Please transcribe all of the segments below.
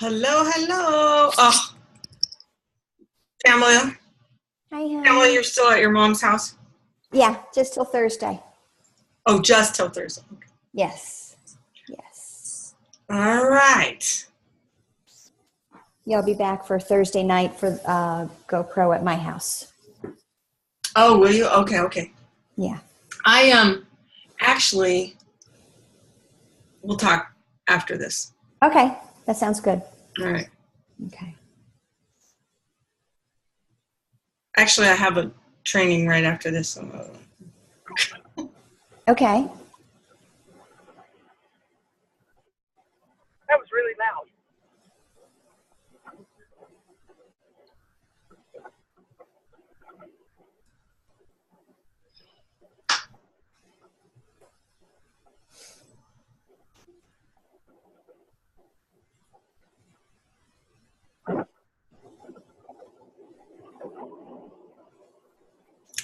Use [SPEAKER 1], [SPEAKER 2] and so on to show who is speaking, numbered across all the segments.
[SPEAKER 1] Hello, hello. Oh, Pamela.
[SPEAKER 2] Hi, honey.
[SPEAKER 1] Pamela, you're still at your mom's house?
[SPEAKER 2] Yeah, just till Thursday.
[SPEAKER 1] Oh, just till Thursday. Okay.
[SPEAKER 2] Yes. Yes.
[SPEAKER 1] All right.
[SPEAKER 2] Yeah, I'll be back for Thursday night for GoPro at my house.
[SPEAKER 1] Oh, will you? Okay.
[SPEAKER 2] Yeah.
[SPEAKER 1] I actually we'll talk after this.
[SPEAKER 2] Okay, that sounds good.
[SPEAKER 1] All right.
[SPEAKER 2] Okay.
[SPEAKER 1] Actually, I have a training right after this. So,
[SPEAKER 2] Okay.
[SPEAKER 3] That was really loud.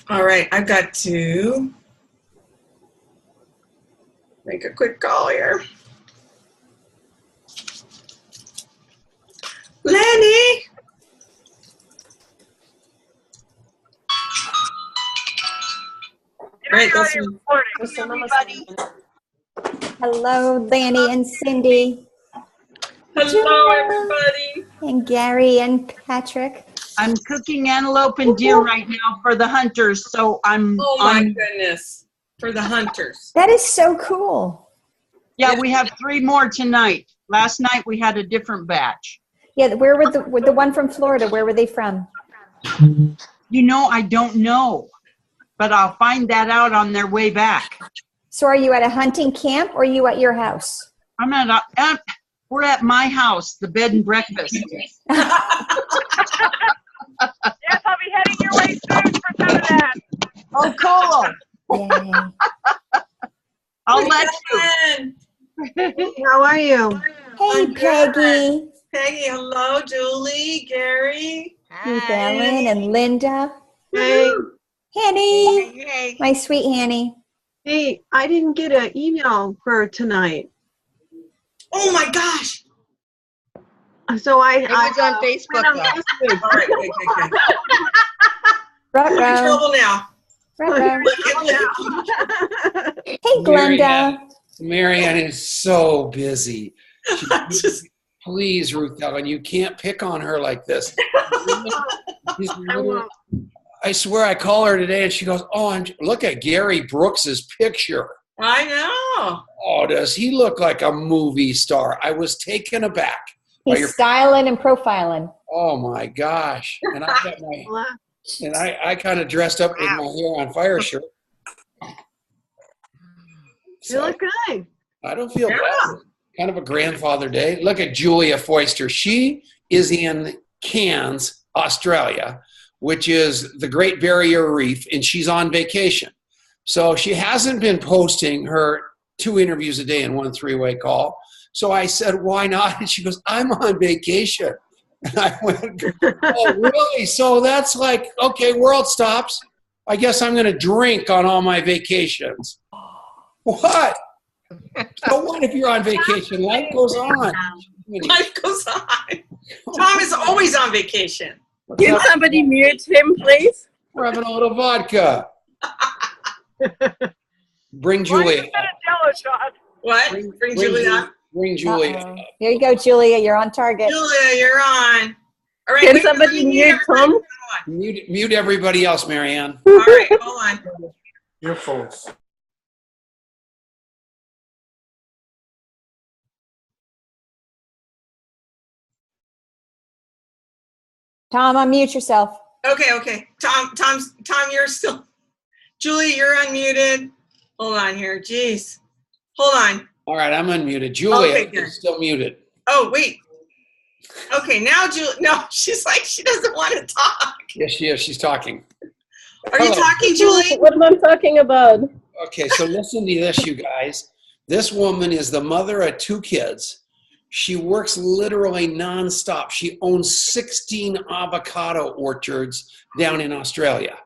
[SPEAKER 1] all right, I've got to make a quick call here. Lenny. Right, that's
[SPEAKER 3] Everybody.
[SPEAKER 2] Hello, Lanny and Cindy.
[SPEAKER 1] hello, everybody.
[SPEAKER 2] And Gary and Patrick.
[SPEAKER 4] I'm cooking antelope and deer right now for the hunters, so I'm
[SPEAKER 1] Oh my goodness, for the hunters.
[SPEAKER 2] That is so cool.
[SPEAKER 4] yeah, we have 3 more tonight. Last night we had a different batch.
[SPEAKER 2] Yeah, where were the one from Florida? Where were they from?
[SPEAKER 4] You know, I don't know, but I'll find that out on their way back.
[SPEAKER 2] So are you at a hunting camp or are you at your house?
[SPEAKER 4] I'm we're at my house, the bed and breakfast.
[SPEAKER 3] Yes, I'll be heading your way soon for some of that.
[SPEAKER 4] Oh, cool.
[SPEAKER 2] Yay.
[SPEAKER 4] I'll let you.
[SPEAKER 5] How are you?
[SPEAKER 2] Hey,
[SPEAKER 1] I'm good.
[SPEAKER 2] Peggy.
[SPEAKER 1] Peggy, hello, Julie, Gary.
[SPEAKER 2] Keith Ellen and Linda.
[SPEAKER 5] Hey,
[SPEAKER 2] Hanny. My sweet Hanny.
[SPEAKER 5] hey, I didn't get an email for tonight.
[SPEAKER 1] Oh my gosh.
[SPEAKER 5] So I
[SPEAKER 6] It was on Facebook,
[SPEAKER 5] went on
[SPEAKER 6] though.
[SPEAKER 5] Facebook.
[SPEAKER 1] All right, okay. We're in
[SPEAKER 2] Ruh-roh.
[SPEAKER 1] trouble now.
[SPEAKER 2] Ruh-roh. Hey, Glenda.
[SPEAKER 7] Marianne, Marianne is so busy.
[SPEAKER 1] Just-
[SPEAKER 7] Please, Ruth Ellen, you can't pick on her like this. I swear I call her today and she goes, oh, look at Gary Brooks's picture.
[SPEAKER 1] I know.
[SPEAKER 7] Oh, does he look like a movie star? I was taken aback. by
[SPEAKER 2] He's
[SPEAKER 7] your-
[SPEAKER 2] styling and profiling.
[SPEAKER 7] Oh my gosh. And I got I kind of dressed up with my hair on fire shirt.
[SPEAKER 5] You
[SPEAKER 7] So,
[SPEAKER 5] look good.
[SPEAKER 7] I don't feel
[SPEAKER 1] Yeah.
[SPEAKER 7] bad. Kind of a grandfather day. Look at Julia Foister. She is in Cairns, Australia, which is the Great Barrier Reef, and she's on vacation. So she hasn't been posting her 2 interviews a day in one 3-way call. So I said, why not? And she goes, I'm on vacation. And I went, oh, really? So that's like, okay, world stops. I guess I'm going to drink on all my vacations. What? So what if you're on vacation? Life goes on.
[SPEAKER 1] Life goes on. Tom is always on vacation.
[SPEAKER 5] Can somebody mute him, please?
[SPEAKER 7] We're having a little vodka. Bring
[SPEAKER 3] Well,
[SPEAKER 7] Julia.
[SPEAKER 3] you got a jello shot.
[SPEAKER 1] What? Bring Julie up.
[SPEAKER 7] Bring Julia.
[SPEAKER 2] Uh-oh. Here you go, Julia. You're on target.
[SPEAKER 1] Julia, you're on. All right.
[SPEAKER 5] Can
[SPEAKER 1] wait,
[SPEAKER 5] somebody
[SPEAKER 1] we need
[SPEAKER 5] mute
[SPEAKER 1] everybody.
[SPEAKER 5] Tom?
[SPEAKER 7] Mute everybody else, Marianne.
[SPEAKER 1] All right, hold on.
[SPEAKER 8] Earphones.
[SPEAKER 2] Tom, unmute yourself.
[SPEAKER 1] Okay. Tom, you're still. Julie, you're unmuted. Hold on here. Jeez. Hold on.
[SPEAKER 7] All right, I'm unmuted. Julia
[SPEAKER 1] Okay, good.
[SPEAKER 7] is still muted.
[SPEAKER 1] Oh, wait. Okay, now Julie. No, she's like, she doesn't want to talk.
[SPEAKER 7] Yes, she is. She's talking.
[SPEAKER 1] Are you
[SPEAKER 7] Hello.
[SPEAKER 1] talking, Julie?
[SPEAKER 5] What am I talking about?
[SPEAKER 7] Okay, so listen to this, you guys. This woman is the mother of 2 kids. She works literally nonstop. She owns 16 avocado orchards down in Australia.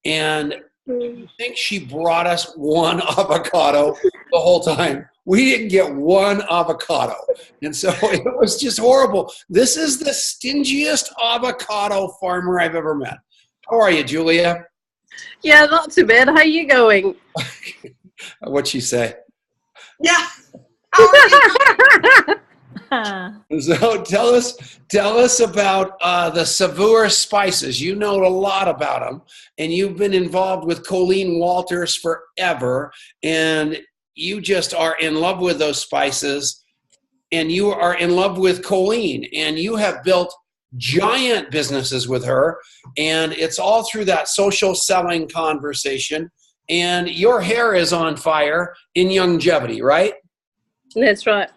[SPEAKER 7] And I think she brought us 1 avocado the whole time. We didn't get one avocado. And so it was just horrible. This is the stingiest avocado farmer I've ever met. How are you, Julia?
[SPEAKER 6] Yeah, not too bad. How are you going?
[SPEAKER 7] What'd she say?
[SPEAKER 1] Yeah. How are you?
[SPEAKER 7] So tell us about the Savour spices. You know a lot about them, and you've been involved with Colleen Walters forever, and you just are in love with those spices, and you are in love with Colleen, and you have built giant businesses with her, and it's all through that social selling conversation, and your hair is on fire in longevity, right?
[SPEAKER 6] That's right.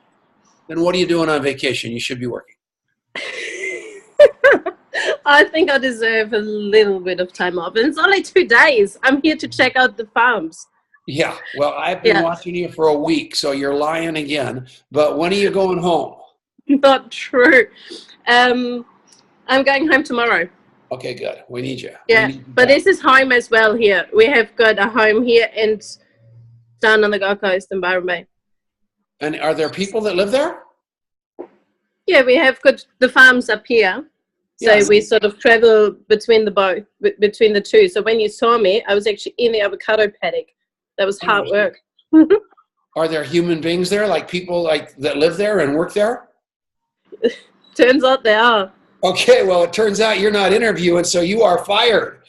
[SPEAKER 7] Then what are you doing on vacation? You should be working.
[SPEAKER 6] I think I deserve a little bit of time off. And it's only 2 days. I'm here to check out the farms.
[SPEAKER 7] Yeah, well, I've been watching you for a week, so you're lying again. But when are you going home?
[SPEAKER 6] Not true. I'm going home tomorrow.
[SPEAKER 7] Okay, good. We need you.
[SPEAKER 6] Yeah,
[SPEAKER 7] We need you
[SPEAKER 6] but
[SPEAKER 7] back.
[SPEAKER 6] this is home as well here. We have got a home here and down on the Gold Coast in Byron Bay.
[SPEAKER 7] And are there people that live there?
[SPEAKER 6] Yeah, we have got the farms up here. So
[SPEAKER 7] Yes.
[SPEAKER 6] we sort of travel between between the two. So when you saw me, I was actually in the avocado paddock. That was hard work.
[SPEAKER 7] Are there human beings there, like people like that live there and work there?
[SPEAKER 6] Turns out they are.
[SPEAKER 7] Okay, well, it turns out you're not interviewing, so you are fired.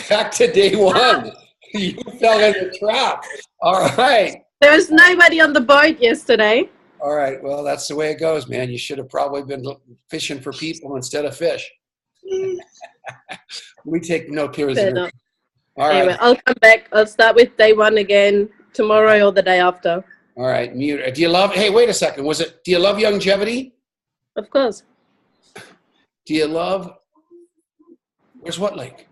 [SPEAKER 7] Back to day one. You fell in the trap. All right.
[SPEAKER 6] There was nobody on the boat yesterday.
[SPEAKER 7] All right. Well, that's the way it goes, man. You should have probably been fishing for people instead of fish. We take no
[SPEAKER 6] Fair
[SPEAKER 7] prisoners.
[SPEAKER 6] enough.
[SPEAKER 7] All right.
[SPEAKER 6] Anyway, I'll come back. I'll start with day one again tomorrow or the day after.
[SPEAKER 7] All right. Mute. Do you love, hey, wait a second. Do you love longevity?
[SPEAKER 6] Of course.
[SPEAKER 7] Do you love, where's what link?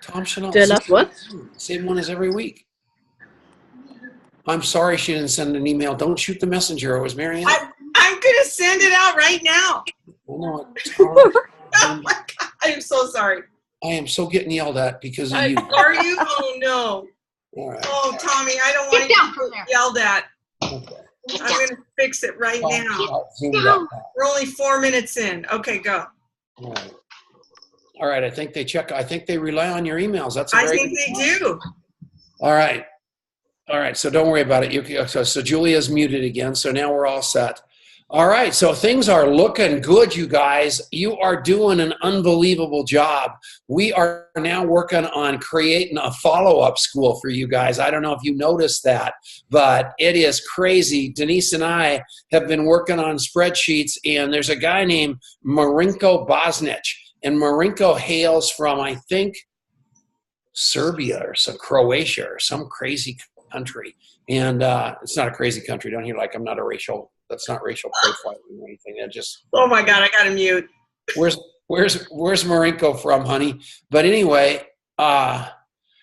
[SPEAKER 7] Tom Chenault.
[SPEAKER 6] Do I love what?
[SPEAKER 7] Same one as every week. I'm sorry she didn't send an email. Don't shoot the messenger. It was Marianne.
[SPEAKER 1] I'm going to send it out right now.
[SPEAKER 7] I know it's horrible.
[SPEAKER 1] Oh my God. I am so sorry.
[SPEAKER 7] I am so getting yelled at because of you.
[SPEAKER 1] Are you? Oh, no.
[SPEAKER 7] All right.
[SPEAKER 1] Oh, Tommy, I don't want
[SPEAKER 4] Get down
[SPEAKER 1] you
[SPEAKER 4] from
[SPEAKER 1] to
[SPEAKER 4] there.
[SPEAKER 1] get yelled at.
[SPEAKER 7] Okay.
[SPEAKER 1] I'm going to fix it right now.
[SPEAKER 7] Zoom it up.
[SPEAKER 1] We're only 4 minutes in. Okay, go.
[SPEAKER 7] All right. All right. I think they rely on your emails. That's a
[SPEAKER 1] I
[SPEAKER 7] very
[SPEAKER 1] think
[SPEAKER 7] good
[SPEAKER 1] they do.
[SPEAKER 7] All right. All right. So don't worry about it. So Julia's muted again. So now we're all set. All right. So things are looking good, you guys. You are doing an unbelievable job. We are now working on creating a follow-up school for you guys. I don't know if you noticed that, but it is crazy. Denise and I have been working on spreadsheets, and there's a guy named Marinko Bosnich. And Marinko hails from, I think, Serbia or some Croatia or some crazy country. And it's not a crazy country. Don't hear like I'm not a racial. That's not racial profiling or anything. That just.
[SPEAKER 1] Oh my God, I got to mute.
[SPEAKER 7] Where's Marinko from, honey? But anyway,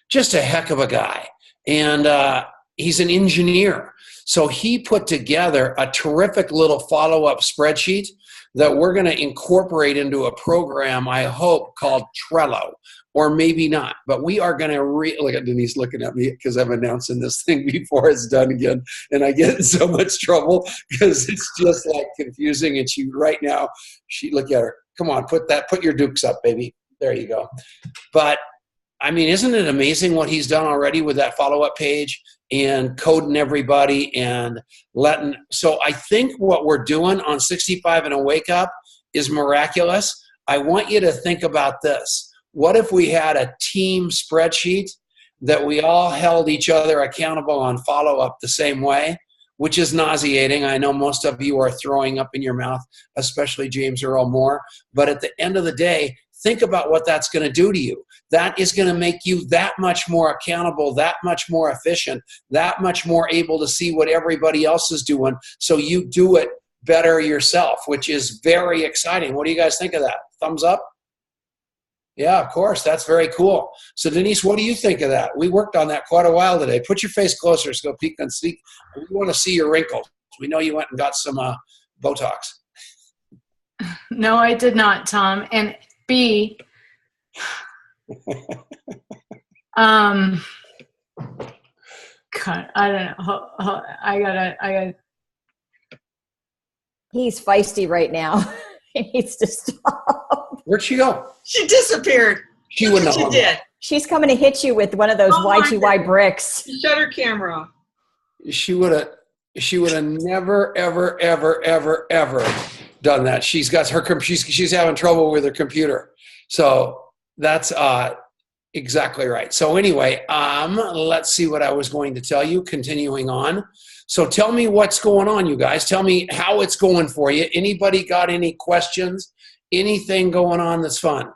[SPEAKER 7] just a heck of a guy, and he's an engineer. So he put together a terrific little follow-up spreadsheet that we're going to incorporate into a program, I hope, called Trello, or maybe not. But we are going to look at Denise looking at me because I'm announcing this thing before it's done again, and I get in so much trouble because it's just like confusing. And she right now, look at her. Come on, put your dukes up, baby. There you go. But I mean, isn't it amazing what he's done already with that follow-up page and coding everybody and so I think what we're doing on 65 and a Wake Up is miraculous. I want you to think about this. What if we had a team spreadsheet that we all held each other accountable on follow-up the same way, which is nauseating. I know most of you are throwing up in your mouth, especially James Earl Moore. But at the end of the day, think about what that's going to do to you. That is going to make you that much more accountable, that much more efficient, that much more able to see what everybody else is doing so you do it better yourself, which is very exciting. What do you guys think of that? Thumbs up? Yeah, of course. That's very cool. So, Denise, what do you think of that? We worked on that quite a while today. Put your face closer so people can see. We want to see your wrinkles. We know you went and got some Botox.
[SPEAKER 9] No, I did not, Tom. And B, God, I don't know. I gotta.
[SPEAKER 2] He's feisty right now. He needs to stop.
[SPEAKER 7] Where'd she go?
[SPEAKER 1] She disappeared.
[SPEAKER 7] She
[SPEAKER 1] Look
[SPEAKER 7] wouldn't
[SPEAKER 1] what
[SPEAKER 7] have
[SPEAKER 1] she
[SPEAKER 7] hung up.
[SPEAKER 1] did.
[SPEAKER 2] She's coming to hit you with one of those
[SPEAKER 1] Oh my
[SPEAKER 2] Y2Y bricks.
[SPEAKER 1] She shut her camera off.
[SPEAKER 7] She would have never, ever, ever, ever, ever done that. She's having trouble with her computer. So that's exactly right. So anyway, let's see what I was going to tell you, continuing on. So tell me what's going on, you guys. Tell me how it's going for you. Anybody got any questions? Anything going on that's fun?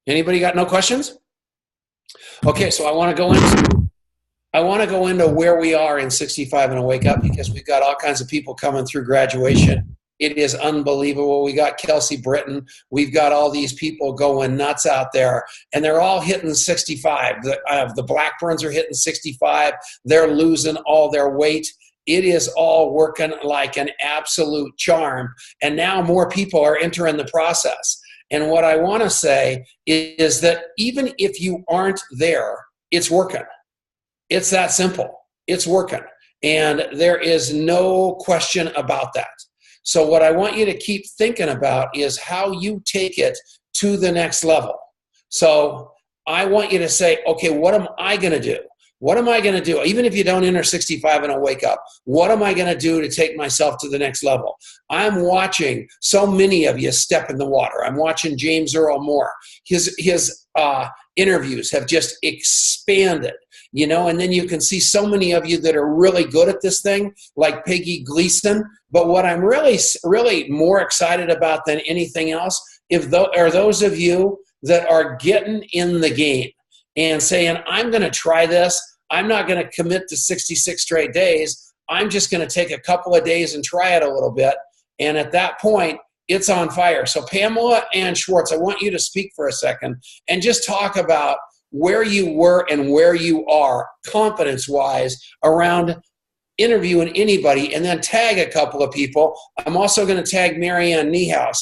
[SPEAKER 7] Anybody got no questions? Okay, so I want to go into where we are in 65 and a Wake Up, because we've got all kinds of people coming through graduation. It is unbelievable. We got Kelsey Britton. We've got all these people going nuts out there, and they're all hitting 65. The Blackburns are hitting 65. They're losing all their weight. It is all working like an absolute charm, and now more people are entering the process. And what I want to say is that even if you aren't there, it's working. It's that simple. It's working. And there is no question about that. So what I want you to keep thinking about is how you take it to the next level. So I want you to say, okay, what am I going to do? What am I going to do? Even if you don't enter 65 and a Wake Up, what am I going to do to take myself to the next level? I'm watching so many of you step in the water. I'm watching James Earl Moore. His interviews have just expanded, you know, and then you can see so many of you that are really good at this thing, like Peggy Gleason. But what I'm really, really more excited about than anything else are those of you that are getting in the game and saying, I'm going to try this. I'm not going to commit to 66 straight days. I'm just going to take a couple of days and try it a little bit. And at that point, it's on fire. So Pamela Ann Schwartz, I want you to speak for a second and just talk about where you were and where you are confidence-wise around interviewing anybody, and then tag a couple of people. I'm also going to tag Marianne Niehaus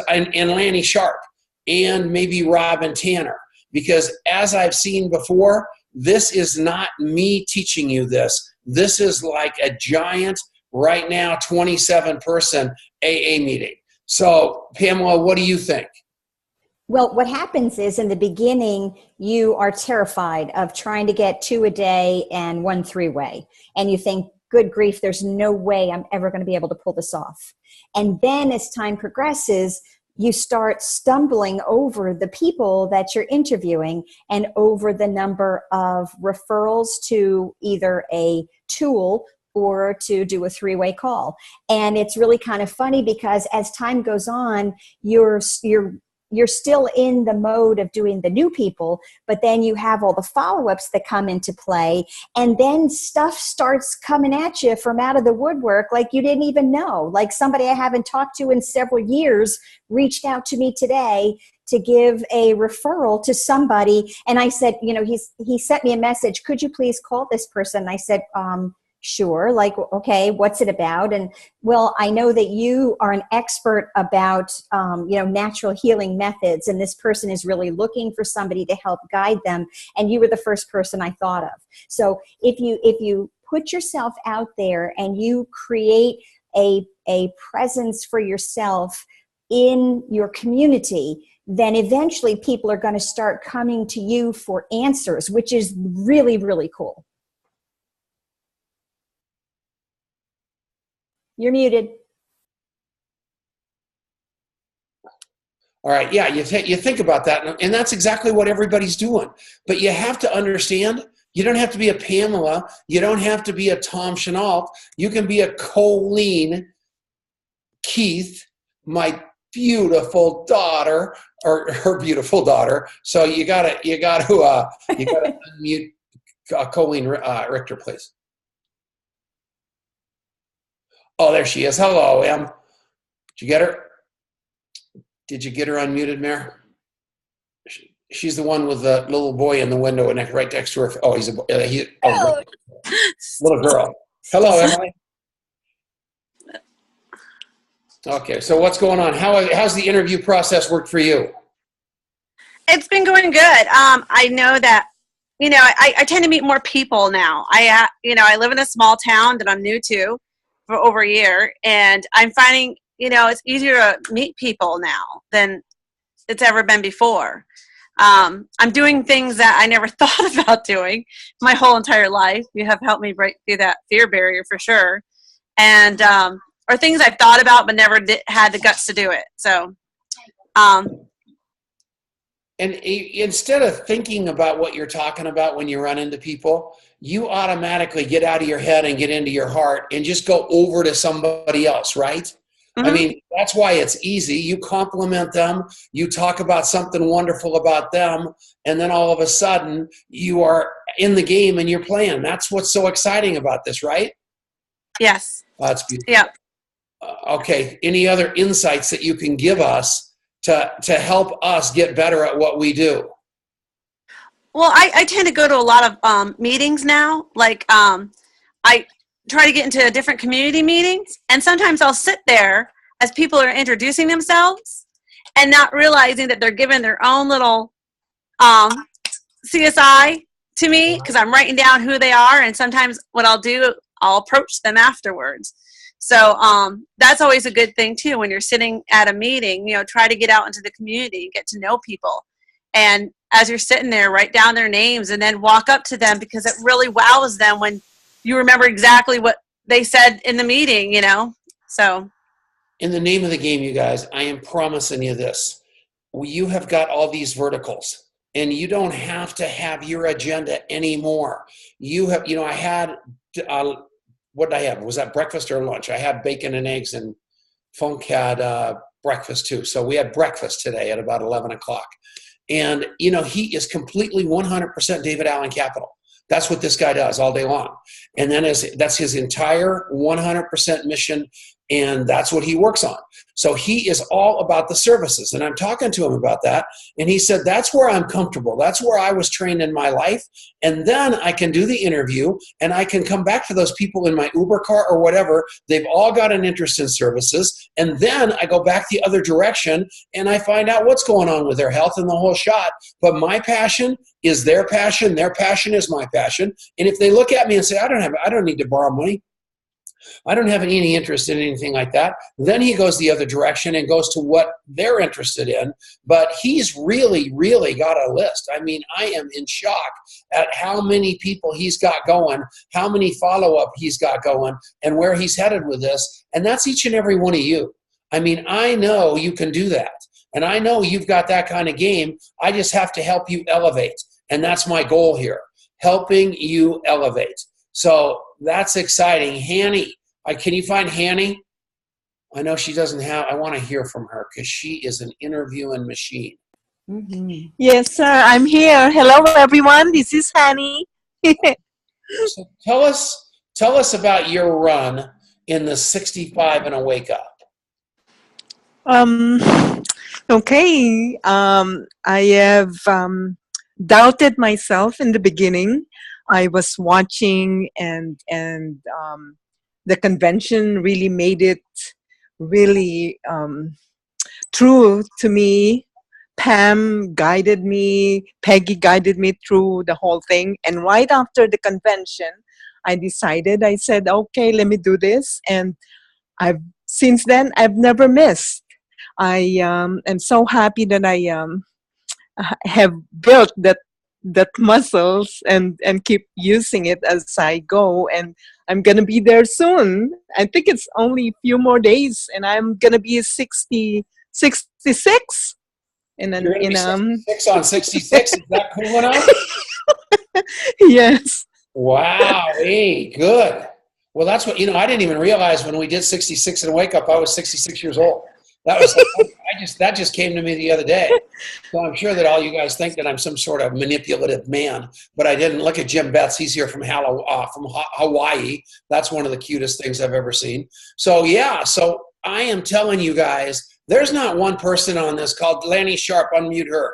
[SPEAKER 7] and Lanny Sharp and maybe Robin Tanner, because as I've seen before, this is not me teaching you this. This is like a giant, right now, 27-person AA meeting. So, Pamela, what do you think?
[SPEAKER 2] Well, what happens is in the beginning, you are terrified of trying to get 2 a day and 1 3-way. And you think, good grief, there's no way I'm ever going to be able to pull this off. And then as time progresses, you start stumbling over the people that you're interviewing and over the number of referrals to either a tool or to do a 3-way call. And it's really kind of funny because as time goes on, you're still in the mode of doing the new people, but then you have all the follow-ups that come into play, and then stuff starts coming at you from out of the woodwork like you didn't even know. Like somebody I haven't talked to in several years reached out to me today to give a referral to somebody, and I said, you know, he sent me a message, could you please call this person? And I said, sure. Like, okay, what's it about? And well, I know that you are an expert about, natural healing methods, and this person is really looking for somebody to help guide them. And you were the first person I thought of. So if you put yourself out there and you create a presence for yourself in your community, then eventually people are going to start coming to you for answers, which is really, really cool. You're muted.
[SPEAKER 7] All right, yeah, you think about that, and that's exactly what everybody's doing. But you have to understand, you don't have to be a Pamela. You don't have to be a Tom Chenault. You can be a Colleen Keith, my beautiful daughter, or her beautiful daughter. So you gotta unmute Colleen Richter, please. Oh, there she is. Hello, Em. Did you get her? Did you get her unmuted, Mare? She's the one with the little boy in the window and right next to her. Oh, little girl. Hello, Emily. Okay, so what's going on? How's the interview process worked for you?
[SPEAKER 3] It's been going good. I know that
[SPEAKER 10] I tend to meet more people now. I live in a small town that I'm new to for over a year, and I'm finding, it's easier to meet people now than it's ever been before. I'm doing things that I never thought about doing my whole entire life. You have helped me break through that fear barrier for sure. And, or things I've thought about but never had the guts to do it. So,
[SPEAKER 7] And instead of thinking about what you're talking about when you run into people, you automatically get out of your head and get into your heart and just go over to somebody else, right?
[SPEAKER 10] mm-hmm.
[SPEAKER 7] I mean, that's why it's easy. You compliment them, you talk about something wonderful about them, and then all of a sudden you are in the game and you're playing. That's what's so exciting about this, right?
[SPEAKER 10] Yes.
[SPEAKER 7] That's beautiful.
[SPEAKER 10] Yeah.
[SPEAKER 7] Okay. Any other insights that you can give us to help us get better at what we do?
[SPEAKER 10] Well, I tend to go to a lot of meetings now. Like, I try to get into different community meetings, and sometimes I'll sit there as people are introducing themselves and not realizing that they're giving their own little CSI to me, because I'm writing down who they are, and sometimes what I'll do, I'll approach them afterwards. So that's always a good thing too. When you're sitting at a meeting, try to get out into the community and get to know people. And as you're sitting there, write down their names and then walk up to them, because it really wows them when you remember exactly what they said in the meeting, So.
[SPEAKER 7] In the name of the game, you guys, I am promising you this. You have got all these verticals, and you don't have to have your agenda anymore. You have, I had, what did I have? Was that breakfast or lunch? I had bacon and eggs, and Funk had breakfast too. So we had breakfast today at about 11 o'clock. And, he is completely 100% David Allen Capital. That's what this guy does all day long. And then that's his entire 100% mission, and that's what he works on. So he is all about the services. And I'm talking to him about that. And he said, that's where I'm comfortable. That's where I was trained in my life. And then I can do the interview, and I can come back to those people in my Uber car or whatever. They've all got an interest in services. And then I go back the other direction, and I find out what's going on with their health and the whole shot. But my passion is their passion. Their passion is my passion. And if they look at me and say, I don't need to borrow money, I don't have any interest in anything like that, then he goes the other direction and goes to what they're interested in. But he's really, really got a list. I mean, I am in shock at how many people he's got going, how many follow-up he's got going, and where he's headed with this. And that's each and every one of you. I mean, I know you can do that. And I know you've got that kind of game. I just have to help you elevate. And that's my goal here, helping you elevate. So that's exciting. Hanny, can you find Hanny? I know she doesn't have, I want to hear from her because she is an interviewing machine.
[SPEAKER 2] Mm-hmm.
[SPEAKER 11] Yes, sir. I'm here. Hello, everyone. This is Hanny.
[SPEAKER 7] So tell us about your run in the 65 and a wake up.
[SPEAKER 11] Okay. I have doubted myself in the beginning. I was watching, and the convention really made it really true to me. Pam guided me, Peggy guided me through the whole thing. And right after the convention, I said, okay, let me do this. And since then, I've never missed. I am so happy that I have built that muscles and keep using it as I go. And I'm going to be there soon. I think it's only a few more days, and I'm going to be 66.
[SPEAKER 7] You're going to be 66 on 66? Is that cool enough?
[SPEAKER 11] Yes.
[SPEAKER 7] Wow. Hey, good. Well, that's what, I didn't even realize when we did 66 and wake up, I was 66 years old. That was that just came to me the other day. So I'm sure that all you guys think that I'm some sort of manipulative man, but I didn't. Look at Jim Betts. He's here from Hawaii. That's one of the cutest things I've ever seen. So yeah, so I am telling you guys, there's not one person on this call. Lanny Sharp, unmute her.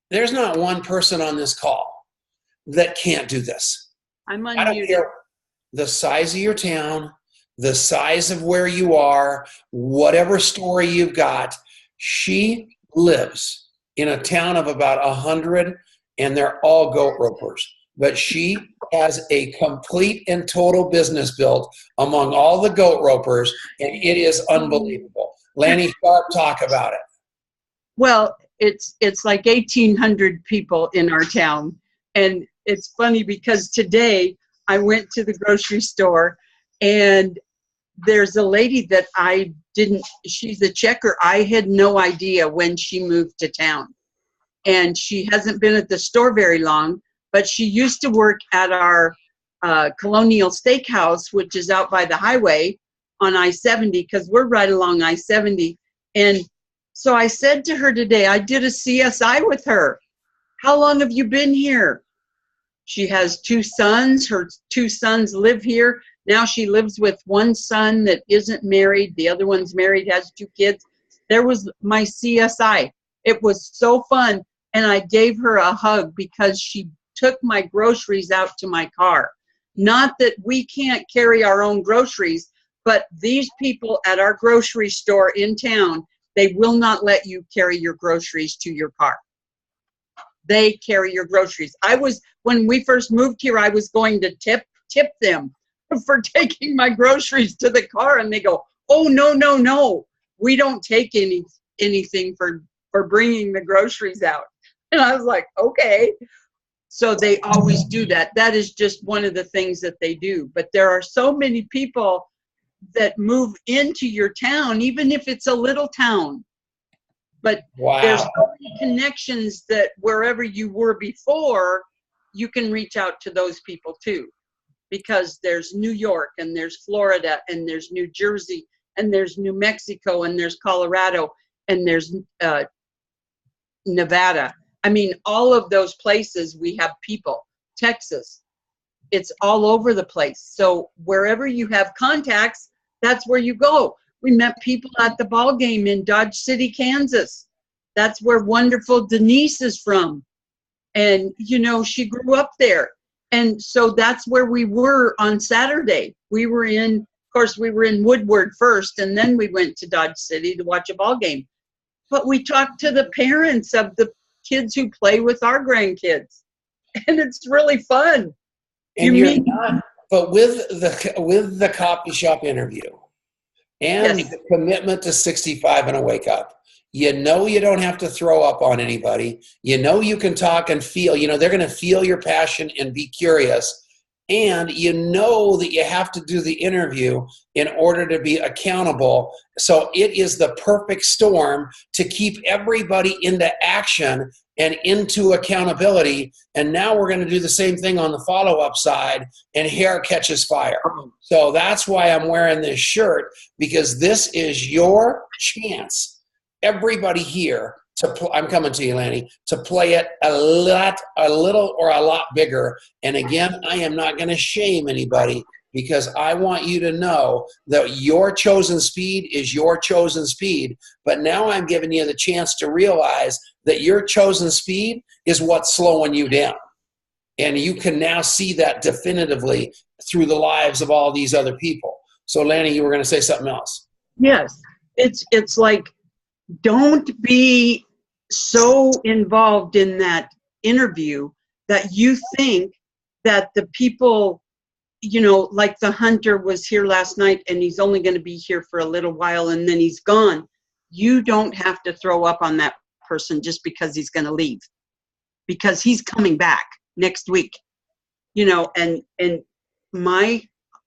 [SPEAKER 7] There's not one person on this call that can't do this.
[SPEAKER 4] I'm unmuted.
[SPEAKER 7] I don't care the size of your town, the size of where you are, whatever story you've got. She lives in a town of about 100 and they're all goat ropers. But she has a complete and total business built among all the goat ropers, and it is unbelievable. Lanny Sharp, talk about it.
[SPEAKER 4] Well, it's like 1,800 people in our town. And it's funny because today I went to the grocery store and there's a lady that she's a checker. I had no idea when she moved to town. And she hasn't been at the store very long, but she used to work at our Colonial Steakhouse, which is out by the highway on I-70, because we're right along I-70. And so I said to her today, I did a CSI with her. How long have you been here? She has 2 sons. Her 2 sons live here. Now she lives with one son that isn't married. The other one's married, has 2 kids. There was my CSI. It was so fun. And I gave her a hug because she took my groceries out to my car. Not that we can't carry our own groceries, but these people at our grocery store in town, they will not let you carry your groceries to your car. They carry your groceries. When we first moved here, I was going to tip them for taking my groceries to the car, and they go, "Oh, no. We don't take anything for bringing the groceries out." And I was like, okay. So they always do that. That is just one of the things that they do. But there are so many people that move into your town, even if it's a little town. But there's so many connections that wherever you were before, you can reach out to those people too. Because there's New York, and there's Florida, and there's New Jersey, and there's New Mexico, and there's Colorado, and there's Nevada. I mean, all of those places we have people. Texas, it's all over the place. So wherever you have contacts, that's where you go. We met people at the ball game in Dodge City, Kansas. That's where wonderful Denise is from. And, she grew up there. And so that's where we were on Saturday. We were in Woodward first, and then we went to Dodge City to watch a ball game. But we talked to the parents of the kids who play with our grandkids, and it's really fun.
[SPEAKER 7] And but with the coffee shop interview and the commitment to 65 and a wake up, you don't have to throw up on anybody. You can talk and feel. They're going to feel your passion and be curious. And that you have to do the interview in order to be accountable. So it is the perfect storm to keep everybody into action and into accountability. And now we're going to do the same thing on the follow-up side, and hair catches fire. So that's why I'm wearing this shirt, because this is your chance. Everybody here, I'm coming to you, Lanny, to play it a little or a lot bigger. And again, I am not going to shame anybody, because I want you to know that your chosen speed is your chosen speed. But now I'm giving you the chance to realize that your chosen speed is what's slowing you down. And you can now see that definitively through the lives of all these other people. So Lanny, you were going to say something else.
[SPEAKER 4] Yes. It's like, don't be so involved in that interview that you think that the people, like the hunter was here last night and he's only going to be here for a little while and then he's gone. You don't have to throw up on that person just because he's going to leave, because he's coming back next week. And my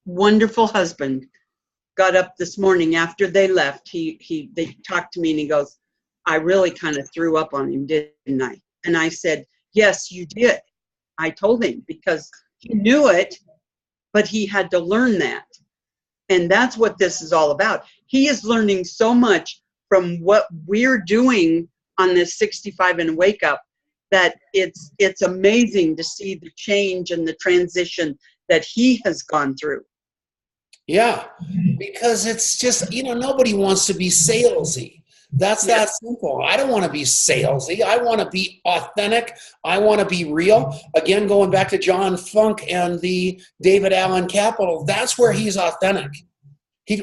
[SPEAKER 4] wonderful husband got up this morning after they left. They talked to me and he goes, "I really kind of threw up on him, didn't I?" And I said, "Yes, you did." I told him, because he knew it, but he had to learn that. And that's what this is all about. He is learning so much from what we're doing on this 65 and wake up, that it's amazing to see the change and the transition that he has gone through.
[SPEAKER 7] Yeah, because it's just, nobody wants to be salesy. That's that simple. I don't want to be salesy. I want to be authentic. I want to be real. Again, going back to John Funk and the David Allen Capital, that's where he's authentic.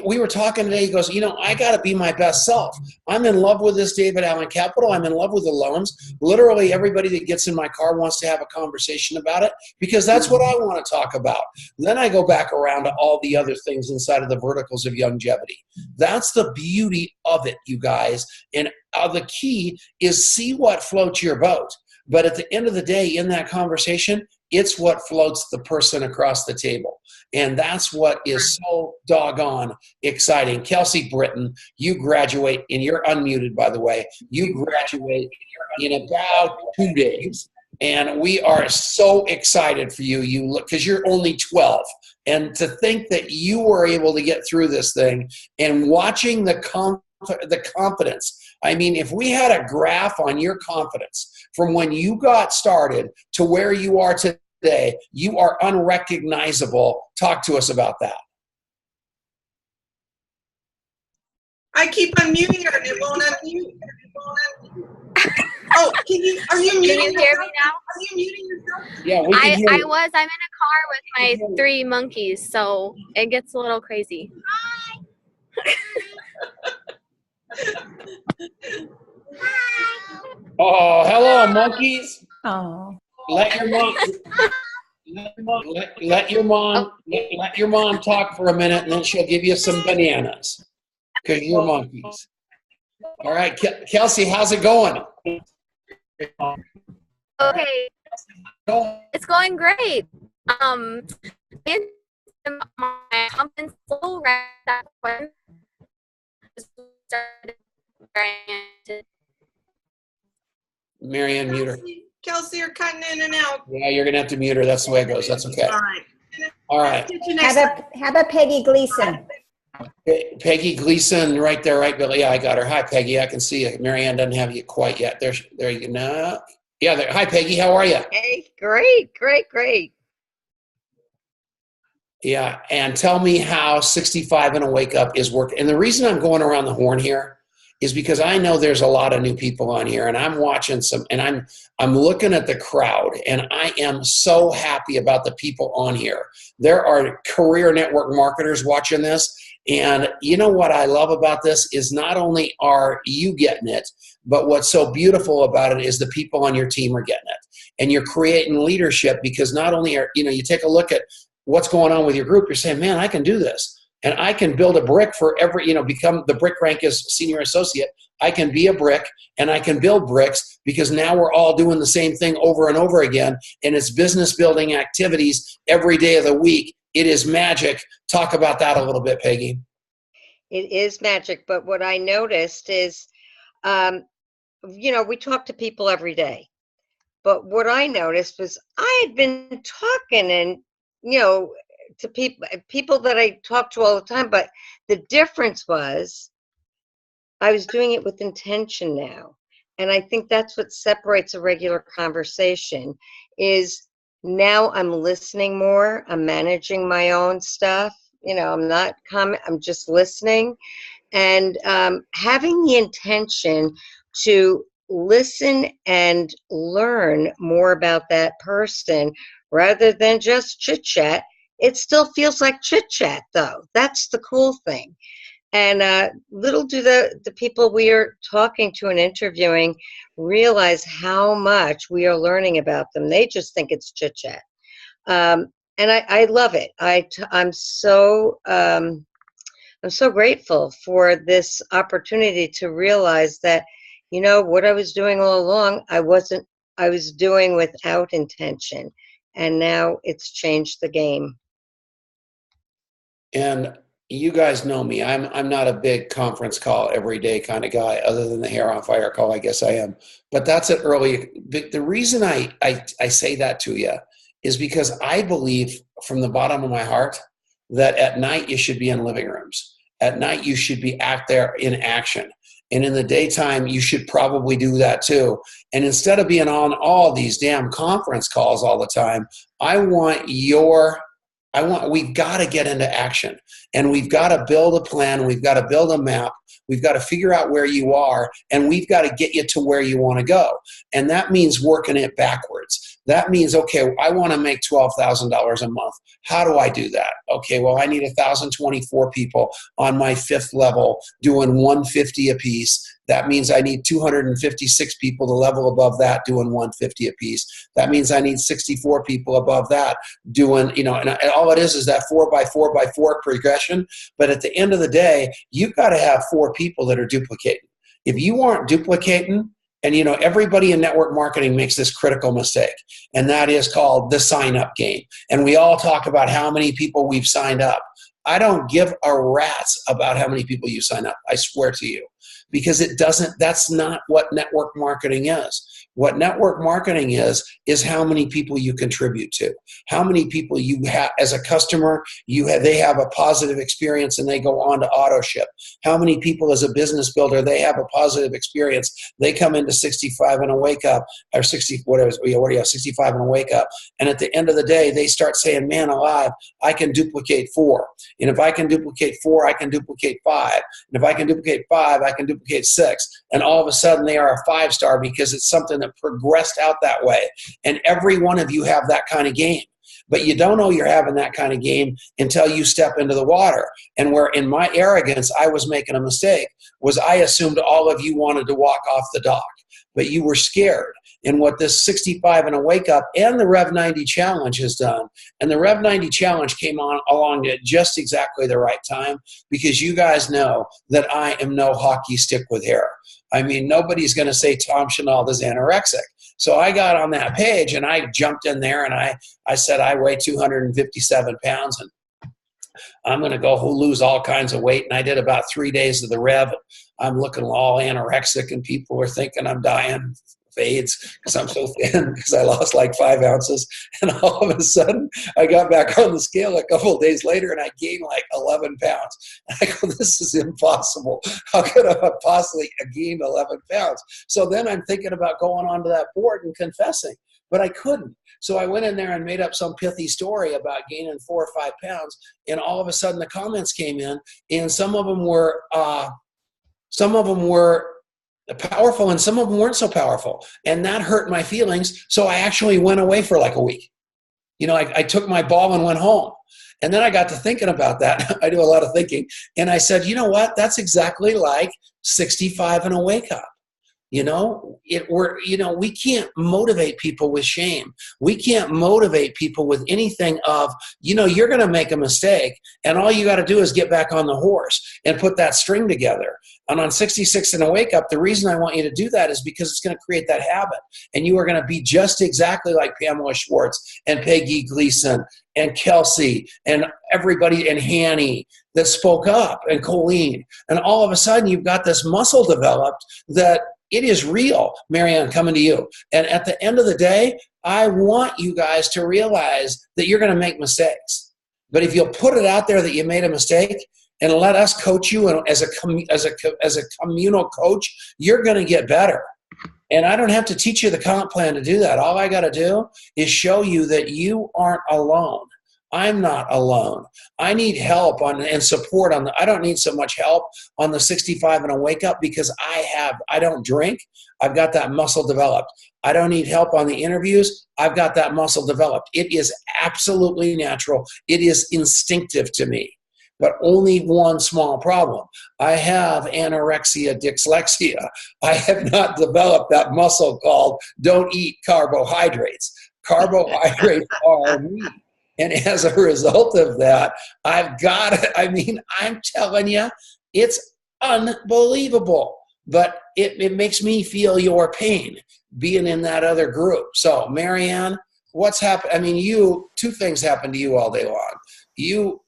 [SPEAKER 7] We were talking today. He goes, I got to be my best self. I'm in love with this David Allen Capital. I'm in love with the loans. Literally everybody that gets in my car wants to have a conversation about it because that's what I want to talk about. Then I go back around to all the other things inside of the verticals of longevity. That's the beauty of it, you guys. And the key is see what floats your boat. But at the end of the day, in that conversation, it's what floats the person across the table. And that's what is so doggone exciting. Kelsey Britton, you graduate, and you're unmuted, by the way. You graduate in about 2 days. And we are so excited for you. You look, because you're only 12. And to think that you were able to get through this thing and watching the confidence. I mean, if we had a graph on your confidence from when you got started to where you are today, you are unrecognizable. Talk to us about that.
[SPEAKER 1] I keep unmuting her and it won't unmute. Oh, are you muting?
[SPEAKER 12] Can you hear me now?
[SPEAKER 1] Are you muting yourself?
[SPEAKER 7] Yeah, we can hear you.
[SPEAKER 12] I'm in a car with my 3 monkeys, so it gets a little crazy.
[SPEAKER 7] Oh, hello, monkeys.
[SPEAKER 2] Oh.
[SPEAKER 7] Let your mom talk for a minute, and then she'll give you some bananas because you're monkeys. All right, Kelsey, how's it going?
[SPEAKER 12] Okay, it's going great. My confidence level right that when
[SPEAKER 7] Marianne, mute her.
[SPEAKER 1] Kelsey, you're cutting in and out.
[SPEAKER 7] Yeah, you're gonna have to mute her. That's the way it goes. That's okay.
[SPEAKER 1] All right.
[SPEAKER 7] All right.
[SPEAKER 2] How about Peggy Gleason?
[SPEAKER 7] Peggy Gleason, right there, right, Billy. Yeah, I got her. Hi, Peggy. I can see you. Marianne doesn't have you quite yet. There you go. No. Yeah. There. Hi, Peggy. How are you?
[SPEAKER 13] Hey, great.
[SPEAKER 7] Yeah, and tell me how 65 and a wake up is working. And the reason I'm going around the horn here is because I know there's a lot of new people on here, and I'm watching some, and I'm looking at the crowd, and I am so happy about the people on here. There are career network marketers watching this, and you know what I love about this is not only are you getting it, but what's so beautiful about it is the people on your team are getting it, and you're creating leadership because not only are you take a look at what's going on with your group, you're saying, man, I can do this. And I can build a brick for every, become the brick rank as senior associate. I can be a brick and I can build bricks because now we're all doing the same thing over and over again. And it's business building activities every day of the week. It is magic. Talk about that a little bit, Peggy.
[SPEAKER 13] It is magic. But what I noticed is, we talk to people every day. But what I noticed was I had been talking and, to people that I talk to all the time, but the difference was I was doing it with intention now. And I think that's what separates a regular conversation is now I'm listening more, I'm managing my own stuff, I'm not I'm just listening and having the intention to listen and learn more about that person rather than just chit chat. It still feels like chit chat though. That's the cool thing. And little do the people we are talking to and interviewing realize how much we are learning about them. They just think it's chit chat. And I love it. I'm so grateful for this opportunity to realize that, what I was doing all along, I was doing without intention. And now it's changed the game.
[SPEAKER 7] And you guys know me. I'm not a big conference call every day kind of guy, other than the hair on fire call. I guess I am. But that's an early. The reason I say that to you is because I believe from the bottom of my heart that at night you should be in living rooms. At night you should be out there in action. And in the daytime, you should probably do that too. And instead of being on all these damn conference calls all the time, we've got to get into action. And we've got to build a plan. We've got to build a map. We've got to figure out where you are. And we've got to get you to where you want to go. And that means working it backwards. That means, okay, I want to make $12,000 a month. How do I do that? Okay, well, I need 1,024 people on my 5th level doing 150 apiece. That means I need 256 people, the level above that, doing 150 apiece. That means I need 64 people above that doing, and all it is that 4 by 4 by 4 progression. But at the end of the day, you've got to have 4 people that are duplicating. If you aren't duplicating, and everybody in network marketing makes this critical mistake, and that is called the sign-up game. And we all talk about how many people we've signed up. I don't give a rat's about how many people you sign up. I swear to you. Because that's not what network marketing is. What network marketing is how many people you contribute to. How many people you have as a customer, they have a positive experience and they go on to auto ship. How many people as a business builder, they have a positive experience. They come into 65 and a wake up, or 65 and a wake up. And at the end of the day, they start saying, man alive, I can duplicate 4. And if I can duplicate 4, I can duplicate 5. And if I can duplicate 5, I can duplicate 6. And all of a sudden they are a 5-star because it's something that progressed out that way. And every one of you have that kind of game. But you don't know you're having that kind of game until you step into the water. And where in my arrogance I was making a mistake was I assumed all of you wanted to walk off the dock. But you were scared. And what this 65 and a wake up and the Rev 90 challenge has done, and the Rev 90 challenge came along at just exactly the right time, because you guys know that I am no hockey stick with hair. I mean, nobody's going to say Tom Chenault is anorexic. So I got on that page and I jumped in there and I said I weigh 257 pounds and I'm going to go lose all kinds of weight. And I did about 3 days of the Rev. I'm looking all anorexic and people were thinking I'm dying. AIDS because I'm so thin because I lost like 5 ounces, and all of a sudden I got back on the scale a couple of days later and I gained like 11 pounds. And I go, this is impossible. How could I have possibly gained 11 pounds? So then I'm thinking about going onto that board and confessing, but I couldn't. So I went in there and made up some pithy story about gaining 4 or 5 pounds, and all of a sudden the comments came in, and some of them were powerful and some of them weren't so powerful, and that hurt my feelings. So I actually went away for like a week. I took my ball and went home, and then I got to thinking about that. I do a lot of thinking, and I said, you know what, that's exactly like 65 and a wake up. We can't motivate people with shame. We can't motivate people with anything of, you're going to make a mistake and all you got to do is get back on the horse and put that string together. And on 66 and a wake up, the reason I want you to do that is because it's going to create that habit. And you are going to be just exactly like Pamela Schwartz and Peggy Gleason and Kelsey and everybody and Hanny that spoke up, and Colleen. And all of a sudden you've got this muscle developed that it is real. Marianne, coming to you. And at the end of the day, I want you guys to realize that you're going to make mistakes. But if you'll put it out there that you made a mistake and let us coach you, and as a communal coach, you're going to get better. And I don't have to teach you the comp plan to do that. All I got to do is show you that you aren't alone. I'm not alone. I need help and support I don't need so much help on the 65 and a wake up because I don't drink. I've got that muscle developed. I don't need help on the interviews. I've got that muscle developed. It is absolutely natural. It is instinctive to me. But only one small problem. I have anorexia dyslexia. I have not developed that muscle called don't eat carbohydrates. Carbohydrates are meat. And as a result of that, I'm telling you, it's unbelievable. But it makes me feel your pain being in that other group. So, Marianne, what's happened? I mean, two things happen to you all day long. You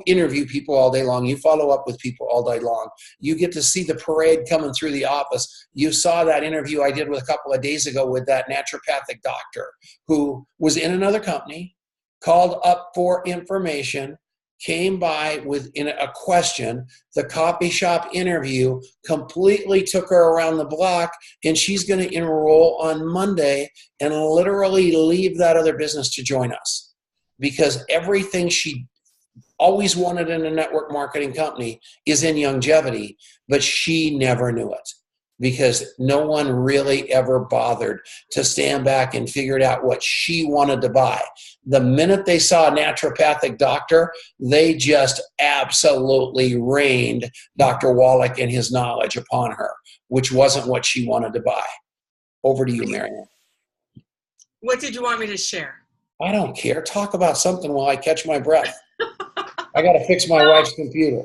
[SPEAKER 7] interview people all day long. You follow up with people all day long. You get to see the parade coming through the office. You saw that interview I did with a couple of days ago with that naturopathic doctor who was in another company, called up for information, came by with a question. The coffee shop interview completely took her around the block, and she's going to enroll on Monday and literally leave that other business to join us because everything she always wanted in a network marketing company is in longevity, but she never knew it. because no one really ever bothered to stand back and figured out what she wanted to buy. The minute they saw a naturopathic doctor, they just absolutely rained Dr. Wallach and his knowledge upon her, which wasn't what she wanted to buy. Over to you, Marianne.
[SPEAKER 1] What did you want me to share?
[SPEAKER 7] I don't care. Talk about something while I catch my breath. I got to fix my wife's computer.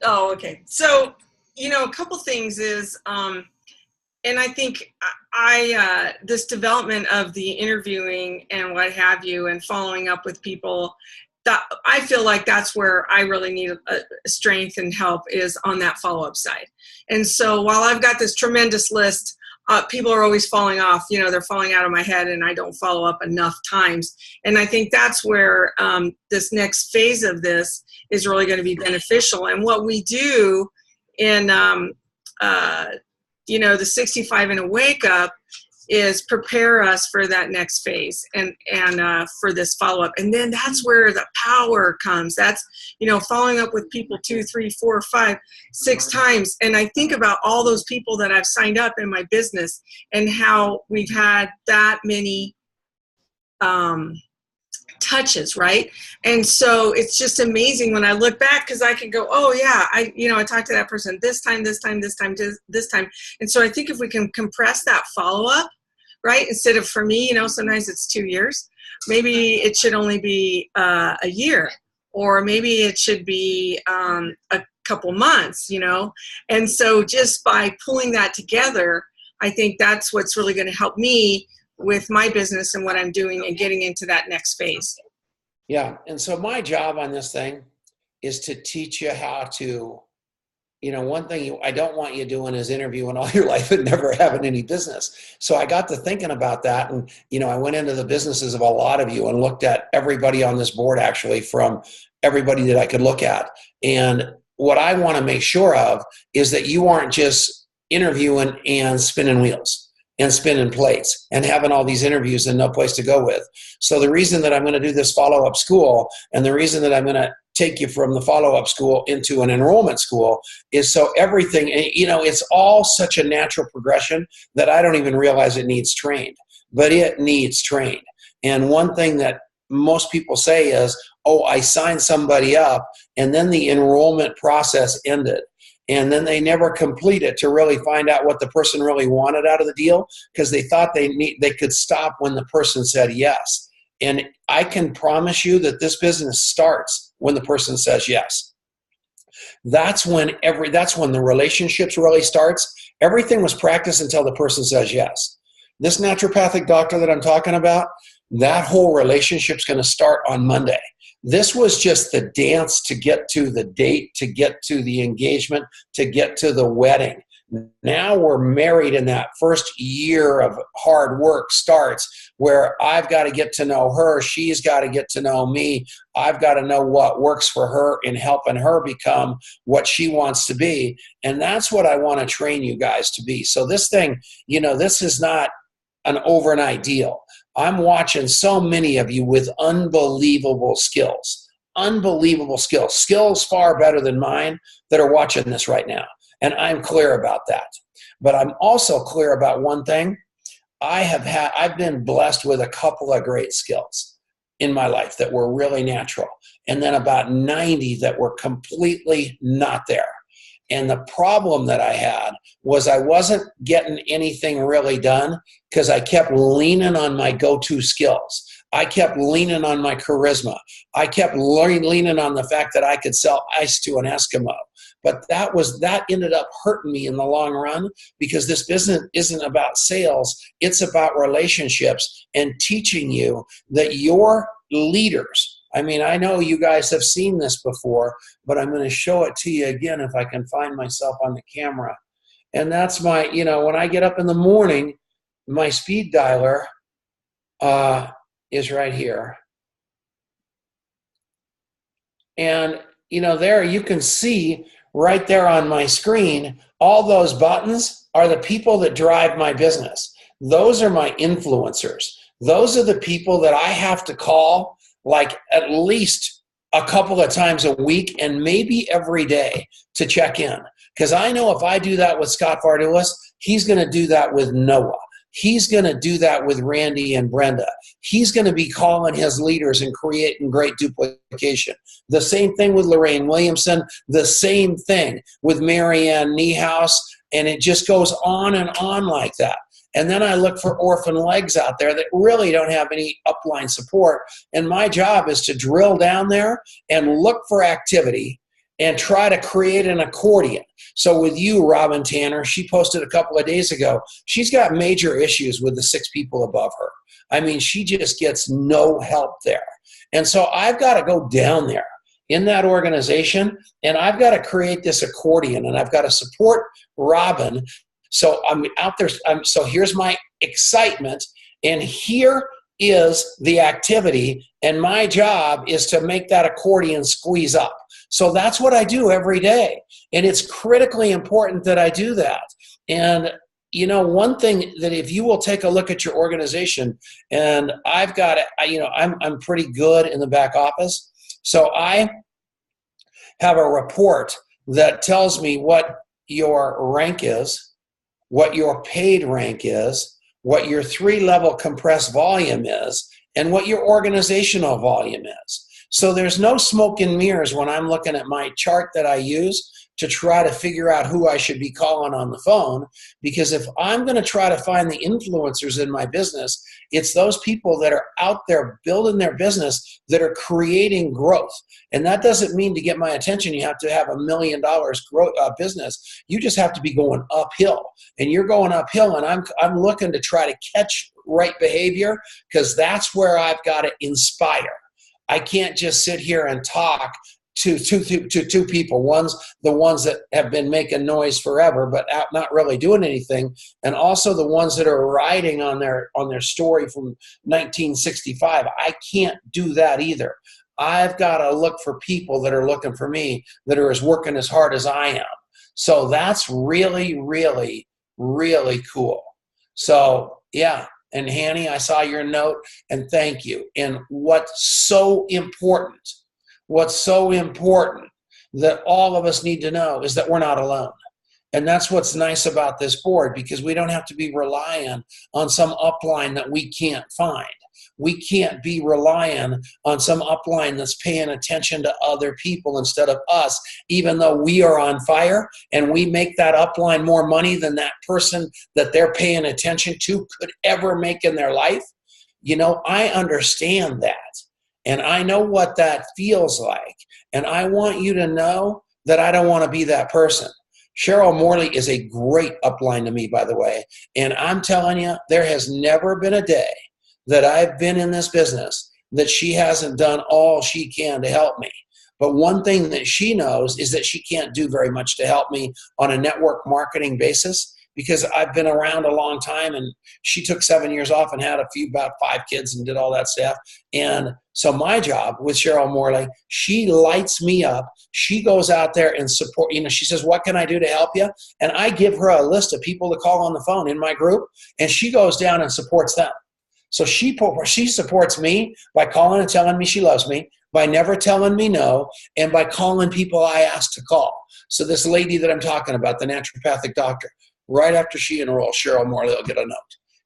[SPEAKER 1] Okay. So, a couple things is, and I think this development of the interviewing and what have you, and following up with people, that I feel like that's where I really need strength and help, is on that follow-up side. And so while I've got this tremendous list, people are always falling off. They're falling out of my head, and I don't follow up enough times. And I think that's where this next phase of this is really going to be beneficial. And what we do in the 65 and a wake up is prepare us for that next phase and for this follow-up. And then that's where the power comes. That's, following up with people 2, 3, 4, 5, 6 times. And I think about all those people that I've signed up in my business and how we've had that many touches, right? And so it's just amazing when I look back, because I can go, oh yeah, I talked to that person this time. And so I think if we can compress that follow-up, right? Instead of, for me, sometimes it's 2 years, maybe it should only be a year, or maybe it should be a couple months, And so just by pulling that together, I think that's what's really going to help me with my business and what I'm doing and getting into that next phase.
[SPEAKER 7] Yeah. And so my job on this thing is to teach you how to, one thing I don't want you doing is interviewing all your life and never having any business. So I got to thinking about that. And, I went into the businesses of a lot of you and looked at everybody on this board, actually, from everybody that I could look at. And what I want to make sure of is that you aren't just interviewing and spinning wheels and spinning plates and having all these interviews and no place to go with. So the reason that I'm going to do this follow-up school, and the reason that I'm going to take you from the follow-up school into an enrollment school, is so everything, it's all such a natural progression that I don't even realize it needs trained, but it needs trained. And one thing that most people say is, oh, I signed somebody up and then the enrollment process ended. And then they never complete it to really find out what the person really wanted out of the deal, because they thought they could stop when the person said yes. And I can promise you that this business starts when the person says yes. That's when the relationships really starts. Everything was practiced until the person says yes. This naturopathic doctor that I'm talking about, that whole relationship's going to start on Monday. This was just the dance to get to the date, to get to the engagement, to get to the wedding. Now we're married, and that first year of hard work starts, where I've got to get to know her. She's got to get to know me. I've got to know what works for her in helping her become what she wants to be. And that's what I want to train you guys to be. So this thing, this is not an overnight deal. I'm watching so many of you with unbelievable skills far better than mine, that are watching this right now. And I'm clear about that. But I'm also clear about one thing. I've been blessed with a couple of great skills in my life that were really natural, and then about 90 that were completely not there. And the problem that I had was I wasn't getting anything really done because I kept leaning on my go-to skills. I kept leaning on my charisma. I kept leaning on the fact that I could sell ice to an Eskimo. But that ended up hurting me in the long run, because this business isn't about sales. It's about relationships and teaching you that your leaders, I know you guys have seen this before, but I'm going to show it to you again if I can find myself on the camera. And that's my, when I get up in the morning, my speed dialer is right here. And, there you can see right there on my screen, all those buttons are the people that drive my business. Those are my influencers. Those are the people that I have to call like at least a couple of times a week, and maybe every day, to check in. Because I know if I do that with Scott Vardulis, He's going to do that with Noah. He's going to do that with Randy and Brenda. He's going to be calling his leaders and creating great duplication. The same thing with Lorraine Williamson. The same thing with Marianne Niehaus. And it just goes on and on like that. And then I look for orphan legs out there that really don't have any upline support. And my job is to drill down there and look for activity and try to create an accordion. So with you, Robin Tanner, she posted a couple of days ago, she's got major issues with the 6 people above her. I mean, she just gets no help there. And so I've got to go down there in that organization, and I've got to create this accordion, and I've got to support Robin. So I'm out there. So here's my excitement, and here is the activity, and my job is to make that accordion squeeze up. So that's what I do every day, and it's critically important that I do that. And you know, one thing that if you will take a look at your organization, and I've got, you know, I'm pretty good in the back office, so I have a report that tells me what your rank is, what your paid rank is, what your 3-level compressed volume is, and what your organizational volume is. So there's no smoke and mirrors when I'm looking at my chart that I use to try to figure out who I should be calling on the phone, because if I'm going to try to find the influencers in my business, it's those people that are out there building their business that are creating growth. And that doesn't mean to get my attention you have to have $1 million growth business. You just have to be going uphill, and you're going uphill, and I'm looking to try to catch right behavior, because that's where I've got to inspire. I can't just sit here and talk to two people. One's the ones that have been making noise forever but not really doing anything, and also the ones that are riding on their story from 1965. I can't do that either. I've got to look for people that are looking for me, that are working as hard as I am. So that's really, really, really cool. So yeah. And Hanny, I saw your note, and thank you. And what's so important that all of us need to know is that we're not alone. And that's what's nice about this board, because we don't have to be relying on some upline that we can't find. We can't be relying on some upline that's paying attention to other people instead of us, even though we are on fire and we make that upline more money than that person that they're paying attention to could ever make in their life. You know, I understand that, and I know what that feels like, and I want you to know that I don't want to be that person. Cheryl Morley is a great upline to me, by the way, and I'm telling you, there has never been a day that I've been in this business that she hasn't done all she can to help me. But one thing that she knows is that she can't do very much to help me on a network marketing basis, because I've been around a long time, and she took 7 years off and had about 5 kids and did all that stuff. And so my job with Cheryl Morley, she lights me up. She goes out there and support, you know, she says, what can I do to help you? And I give her a list of people to call on the phone in my group, and she goes down and supports them. So she supports me by calling and telling me she loves me, by never telling me no, and by calling people I asked to call. So this lady that I'm talking about, the naturopathic doctor, right after she enrolls, Cheryl Morley will get a note.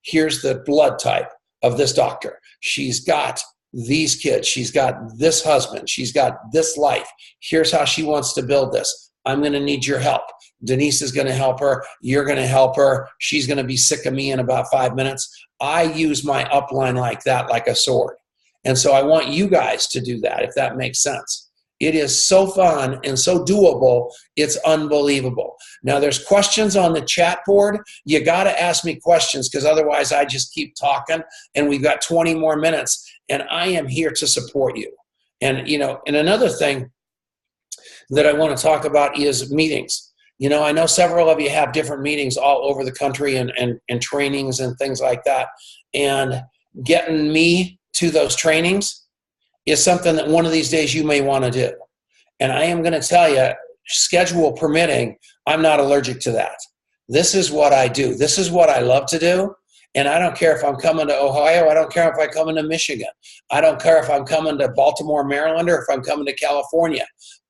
[SPEAKER 7] Here's the blood type of this doctor. She's got these kids. She's got this husband. She's got this life. Here's how she wants to build this. I'm going to need your help. Denise is going to help her. You're going to help her. She's going to be sick of me in about 5 minutes. I use my upline like that, like a sword. And so I want you guys to do that, if that makes sense. It is so fun and so doable. It's unbelievable. Now, there's questions on the chat board. You got to ask me questions, because otherwise I just keep talking, and we've got 20 more minutes, and I am here to support you. And, you know, and another thing that I want to talk about is meetings. You know, I know several of you have different meetings all over the country and trainings and things like that. And getting me to those trainings is something that one of these days you may want to do. And I am going to tell you, schedule permitting, I'm not allergic to that. This is what I do. This is what I love to do. And I don't care if I'm coming to Ohio. I don't care if I come into Michigan. I don't care if I'm coming to Baltimore, Maryland, or if I'm coming to California.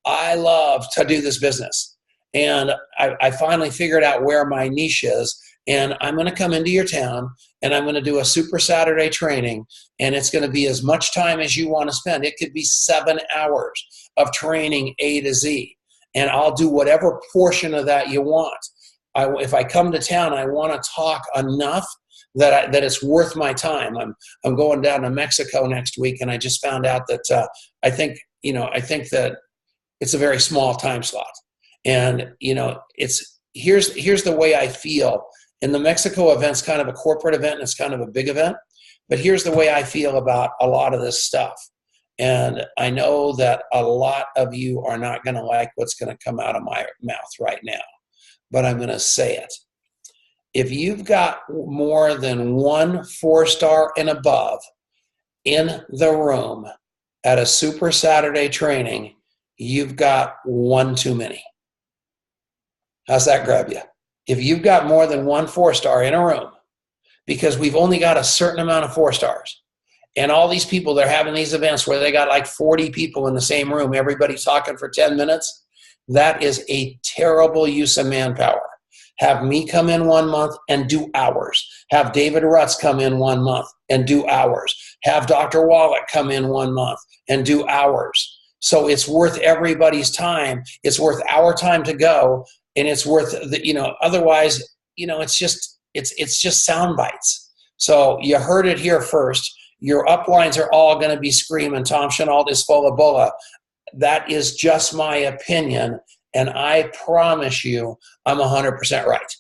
[SPEAKER 7] I love to do this business. And I finally figured out where my niche is, and I'm going to come into your town and I'm going to do a Super Saturday training, and it's going to be as much time as you want to spend. It could be 7 hours of training A to Z, and I'll do whatever portion of that you want. If I come to town, I want to talk enough that it's worth my time. I'm going down to Mexico next week, and I just found out that I think that it's a very small time slot, and here's the way I feel. And the Mexico event's kind of a corporate event, and it's kind of a big event, but here's the way I feel about a lot of this stuff. And I know that a lot of you are not going to like what's going to come out of my mouth right now, but I'm going to say it. If you've got more than 1 4-star and above in the room at a Super Saturday training, you've got one too many. How's that grab you? If you've got more than 1 4-star in a room, because we've only got a certain amount of 4 stars, and all these people, they're having these events where they got like 40 people in the same room, everybody's talking for 10 minutes, that is a terrible use of manpower. Have me come in 1 month and do hours. Have David Rutz come in 1 month and do hours. Have Dr. Wallach come in 1 month and do hours. So it's worth everybody's time. It's worth our time to go, and it's worth otherwise, it's just sound bites. So you heard it here first. Your uplines are all going to be screaming, Tom Chenault is full of bulla. That is just my opinion, and I promise you I'm 100% right.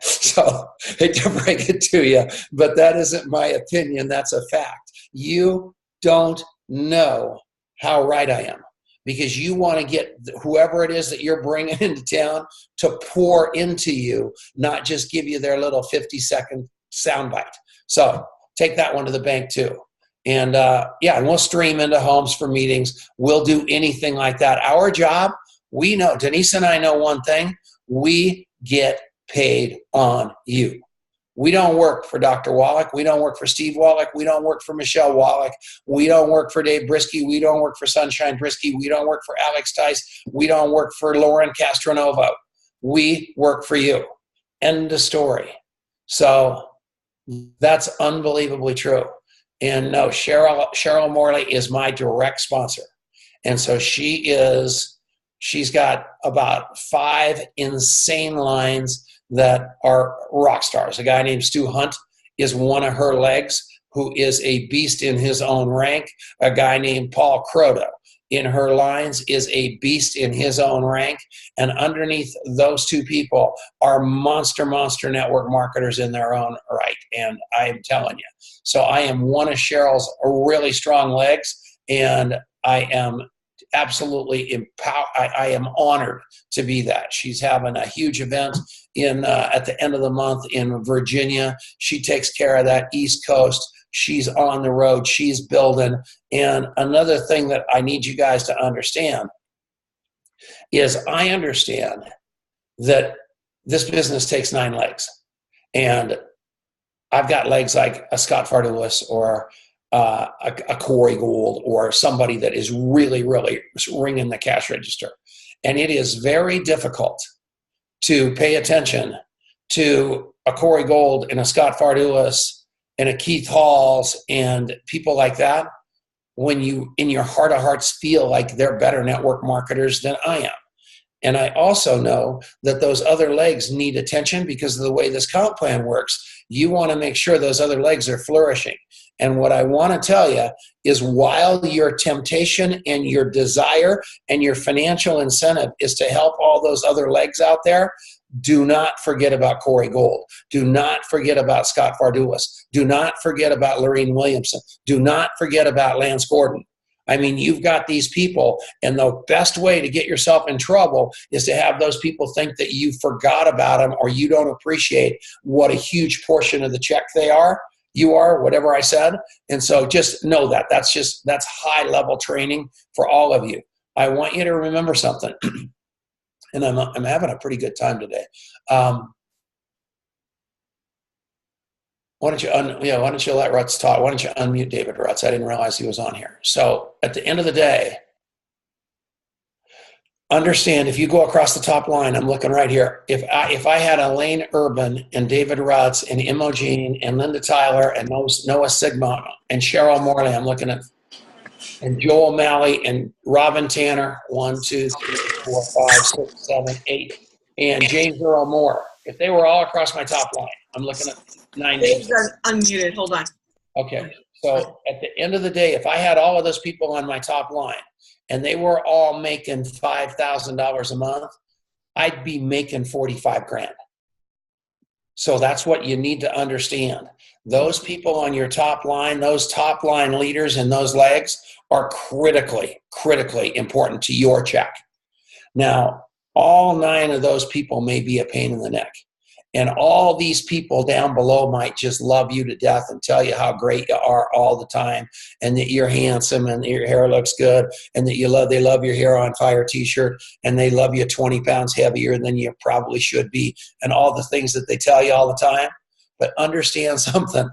[SPEAKER 7] So hate to break it to you, but that isn't my opinion. That's a fact. You don't know how right I am, because you want to get whoever it is that you're bringing into town to pour into you, not just give you their little 50-second soundbite. So take that one to the bank too. And and we'll stream into homes for meetings. We'll do anything like that. Our job, we know, Denise and I know one thing, we get paid on you. We don't work for Dr. Wallach. We don't work for Steve Wallach. We don't work for Michelle Wallach. We don't work for Dave Brisky. We don't work for Sunshine Brisky. We don't work for Alex Tice. We don't work for Lauren Castronovo. We work for you. End of story. So that's unbelievably true. And no, Cheryl Morley is my direct sponsor. And so she's got about 5 insane lines that are rock stars. A guy named Stu Hunt is one of her legs, who is a beast in his own rank. A guy named Paul Croto in her lines is a beast in his own rank. And underneath those 2 people are monster network marketers in their own right. And I am telling you. So I am one of Cheryl's really strong legs, and I am absolutely empowered. I am honored to be that. She's having a huge event at the end of the month in Virginia. She takes care of that East Coast. She's on the road. She's building. And another thing that I need you guys to understand is I understand that this business takes 9 legs. And I've got legs like a Scott Fardulis or a Corey Gould or somebody that is really ringing the cash register. And it is very difficult to pay attention to a Corey Gould and a Scott Fardulis and a Keith Halls and people like that when you, in your heart of hearts, feel like they're better network marketers than I am. And I also know that those other legs need attention because of the way this comp plan works. You want to make sure those other legs are flourishing. And what I want to tell you is while your temptation and your desire and your financial incentive is to help all those other legs out there, do not forget about Corey Gould. Do not forget about Scott Fardulis. Do not forget about Lorene Williamson. Do not forget about Lance Gordon. I mean, you've got these people, and the best way to get yourself in trouble is to have those people think that you forgot about them or you don't appreciate what a huge portion of the check they are. You are, whatever I said. And so just know that. That's high-level training for all of you. I want you to remember something, and I'm having a pretty good time today. Why don't you let Rutz talk? Why don't you unmute David Rutz? I didn't realize he was on here. So at the end of the day, understand, if you go across the top line, I'm looking right here. If I had Elaine Urban and David Rutz and Imogen and Linda Tyler and Noah Sigma and Cheryl Morley, I'm looking at, and Joel O'Malley and Robin Tanner, 1, 2, 3, 4, 5, 6, 7, 8, and James Earl Moore. If they were all across my top line, I'm looking at 9 names.
[SPEAKER 1] Dave's unmuted. Hold on.
[SPEAKER 7] Okay. So at the end of the day, if I had all of those people on my top line and they were all making $5,000 a month, I'd be making 45 grand. So that's what you need to understand. Those people on your top line, those top line leaders and those legs are critically important to your check. Now, all 9 of those people may be a pain in the neck. And all these people down below might just love you to death and tell you how great you are all the time, and that you're handsome and your hair looks good, and that they love your hair on fire t-shirt, and they love you 20 pounds heavier than you probably should be, and all the things that they tell you all the time. But understand something.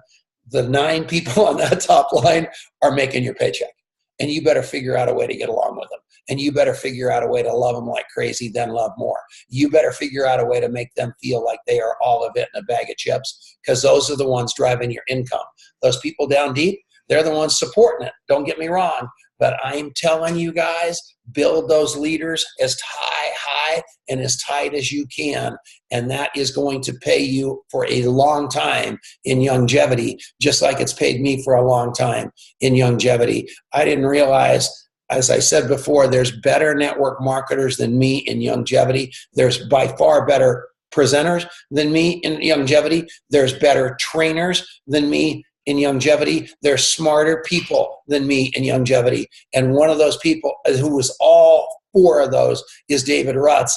[SPEAKER 7] The 9 people on that top line are making your paycheck, and you better figure out a way to get along with them. And you better figure out a way to love them like crazy, then love more. You better figure out a way to make them feel like they are all of it in a bag of chips, because those are the ones driving your income. Those people down deep, they're the ones supporting it. Don't get me wrong. But I'm telling you guys, build those leaders as high and as tight as you can. And that is going to pay you for a long time in longevity, just like it's paid me for a long time in longevity. I didn't realize, as I said before, there's better network marketers than me in longevity. There's by far better presenters than me in longevity. There's better trainers than me in longevity. There's smarter people than me in longevity. And one of those people who was all 4 of those is David Rutz.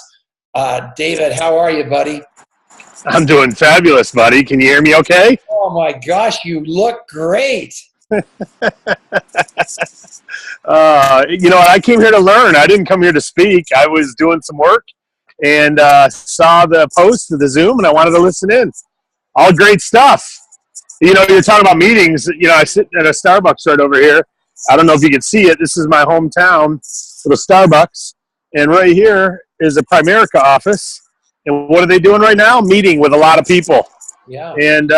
[SPEAKER 7] David, how are you, buddy?
[SPEAKER 14] I'm doing fabulous, buddy. Can you hear me okay?
[SPEAKER 7] Oh my gosh, you look great.
[SPEAKER 14] I came here to learn. I didn't come here to speak. I was doing some work and saw the post of the Zoom, and I wanted to listen in. All great stuff. You're talking about meetings. I sit at a Starbucks right over here. I don't know if you can see it. This is my hometown, little Starbucks. And right here is a Primerica office. And what are they doing right now? Meeting with a lot of people.
[SPEAKER 7] Yeah.
[SPEAKER 14] And,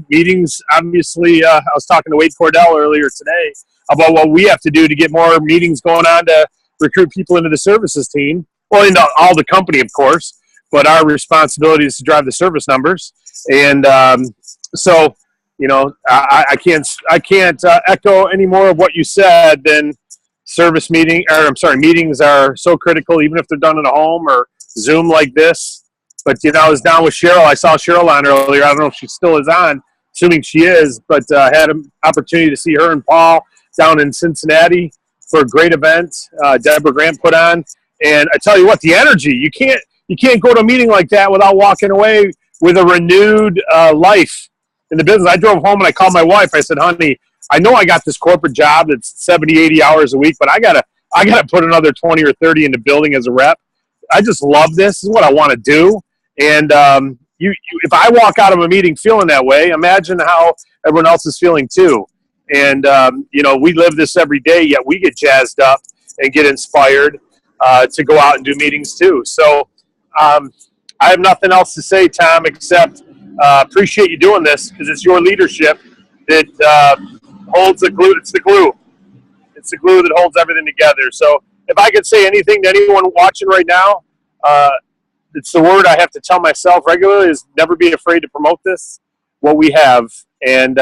[SPEAKER 14] meetings, obviously, I was talking to Wade Cordell earlier today about what we have to do to get more meetings going on to recruit people into the services team. Well, into all the company, of course, but our responsibility is to drive the service numbers. And I can't echo any more of what you said than meetings are so critical, even if they're done at a home or Zoom like this. But, I was down with Cheryl. I saw Cheryl on earlier. I don't know if she still is on, assuming she is, but had an opportunity to see her and Paul down in Cincinnati for a great event Deborah Grant put on. And I tell you what, the energy, you can't go to a meeting like that without walking away with a renewed life in the business. I drove home and I called my wife. I said, honey, I know I got this corporate job that's 70, 80 hours a week, but I gotta put another 20 or 30 into building as a rep. I just love this. This is what I want to do. And if I walk out of a meeting feeling that way, imagine how everyone else is feeling too. And, we live this every day, yet we get jazzed up and get inspired to go out and do meetings too. So I have nothing else to say, Tom, except appreciate you doing this, because it's your leadership that holds the glue. It's the glue. It's the glue that holds everything together. So if I could say anything to anyone watching right now, it's the word I have to tell myself regularly is never be afraid to promote what we have. And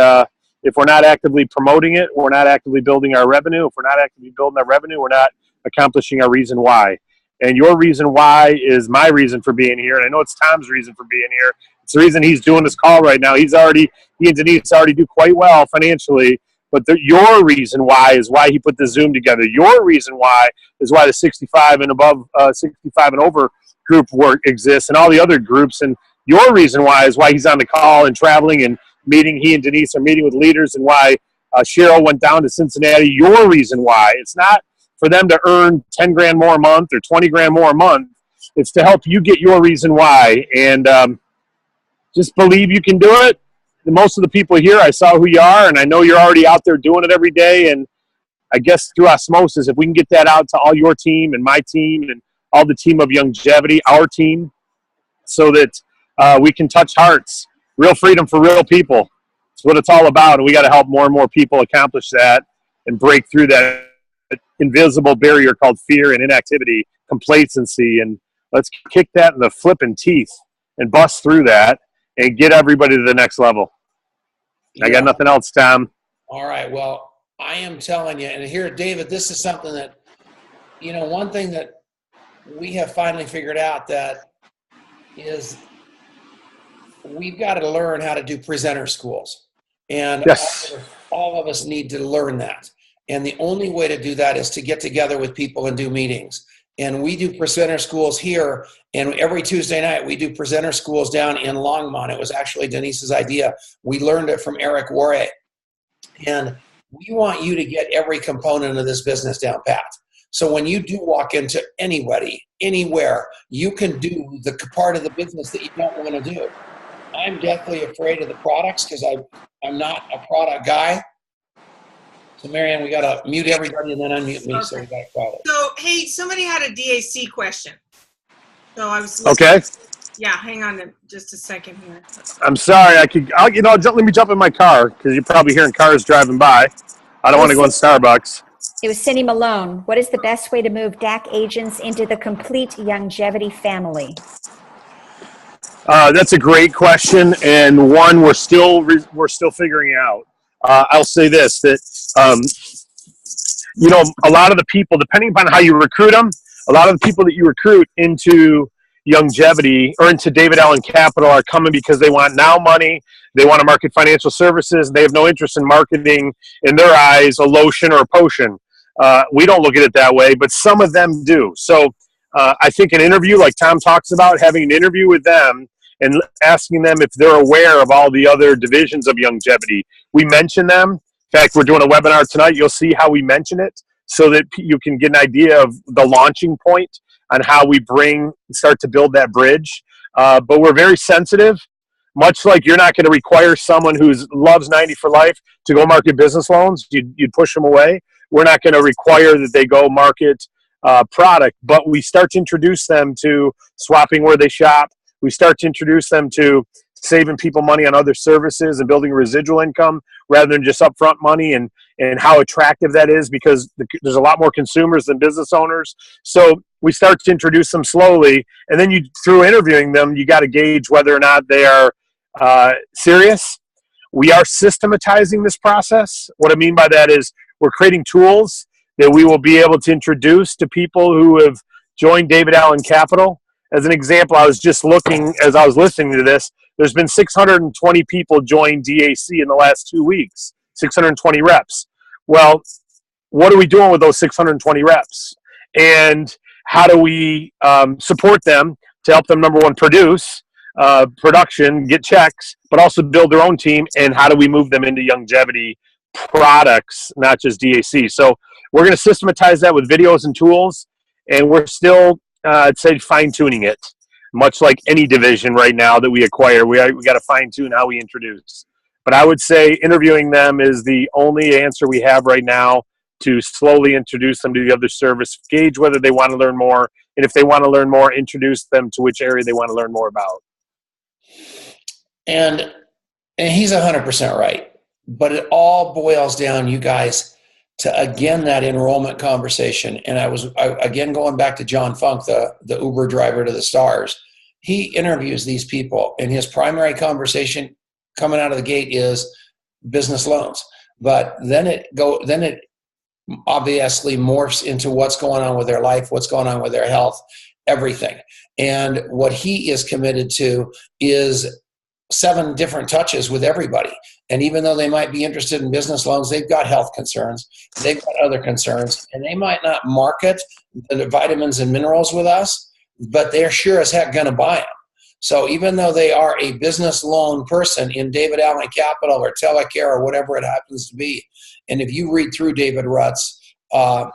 [SPEAKER 14] if we're not actively promoting it, we're not actively building our revenue. If we're not actively building our revenue, we're not accomplishing our reason why. And your reason why is my reason for being here. And I know it's Tom's reason for being here. It's the reason he's doing this call right now. He and Denise already do quite well financially. But your reason why is why he put the Zoom together. Your reason why is why the 65 and above, 65 and over group work exists, and all the other groups. And your reason why is why he's on the call and traveling and meeting. He and Denise are meeting with leaders, and why Cheryl went down to Cincinnati. Your reason why. It's not for them to earn 10 grand more a month or 20 grand more a month. It's to help you get your reason why. And just believe you can do it. Most of the people here, I saw who you are, and I know you're already out there doing it every day. And I guess through osmosis, if we can get that out to all your team and my team and all the team of Longevity, our team, so that we can touch hearts. Real freedom for real people. It's what it's all about, and we got to help more and more people accomplish that and break through that invisible barrier called fear and inactivity, complacency, and let's kick that in the flipping teeth and bust through that and get everybody to the next level. Yeah. I got nothing else, Tom.
[SPEAKER 7] All right. Well, I am telling you, and here, David, this is something that, one thing that we have finally figured out that is we've got to learn how to do presenter schools. And
[SPEAKER 14] yes,
[SPEAKER 7] all of us need to learn that. And the only way to do that is to get together with people and do meetings. And we do presenter schools here. And every Tuesday night, we do presenter schools down in Longmont. It was actually Denise's idea. We learned it from Eric Warre. And we want you to get every component of this business down pat. So when you do walk into anybody, anywhere, you can do the part of the business that you don't want to do. I'm deathly afraid of the products because I'm not a product guy. So, Marianne, we got to mute everybody and then unmute me. Okay. So we got to follow.
[SPEAKER 1] So, hey, somebody had a DAC question. So I was
[SPEAKER 14] listening. Okay.
[SPEAKER 1] Yeah, hang on just a second here.
[SPEAKER 14] I'm sorry. Let me jump in my car because you're probably hearing cars driving by. I don't want to go in Starbucks.
[SPEAKER 2] It was Cindy Malone. What is the best way to move DAC agents into the complete Longevity family?
[SPEAKER 14] That's a great question, and one we're still figuring out. I'll say this, that a lot of the people, depending upon how you recruit them, a lot of the people that you recruit into Longevity or into David Allen Capital are coming because they want now money, they want to market financial services, they have no interest in marketing, in their eyes, a lotion or a potion. We don't look at it that way, but some of them do. So I think an interview, like Tom talks about, having an interview with them and asking them if they're aware of all the other divisions of Longevity. We mention them. In fact, we're doing a webinar tonight. You'll see how we mention it so that you can get an idea of the launching point on how we start to build that bridge. But we're very sensitive, much like you're not going to require someone who loves 90 for life to go market business loans. You'd push them away. We're not going to require that they go market product, but we start to introduce them to swapping where they shop. We start to introduce them to saving people money on other services and building residual income rather than just upfront money, and how attractive that is because there's a lot more consumers than business owners. So we start to introduce them slowly, and then through interviewing them, you got to gauge whether or not they are serious. We are systematizing this process. What I mean by that is we're creating tools that we will be able to introduce to people who have joined David Allen Capital. As an example, I was just looking, as I was listening to this, there's been 620 people join DAC in the last 2 weeks, 620 reps. Well, what are we doing with those 620 reps? And how do we support them to help them, number one, produce production, get checks, but also build their own team? And how do we move them into Longevity products, not just DAC? So we're going to systematize that with videos and tools, and we're still I'd say fine-tuning it, much like any division right now that we acquire. We got to fine-tune how we introduce. But I would say interviewing them is the only answer we have right now to slowly introduce them to the other service, gauge whether they want to learn more, and if they want to learn more, introduce them to which area they want to learn more about.
[SPEAKER 7] And he's 100% right. But it all boils down, you guys, to, again, that enrollment conversation. And again, going back to John Funk, the Uber driver to the stars, he interviews these people, and his primary conversation coming out of the gate is business loans. But then it obviously morphs into what's going on with their life, what's going on with their health, everything. And what he is committed to is 7 different touches with everybody. And even though they might be interested in business loans, they've got health concerns, they've got other concerns, and they might not market the vitamins and minerals with us, but they're sure as heck going to buy them. So even though they are a business loan person in David Allen Capital or Telecare or whatever it happens to be, and if you read through David Rutt's, all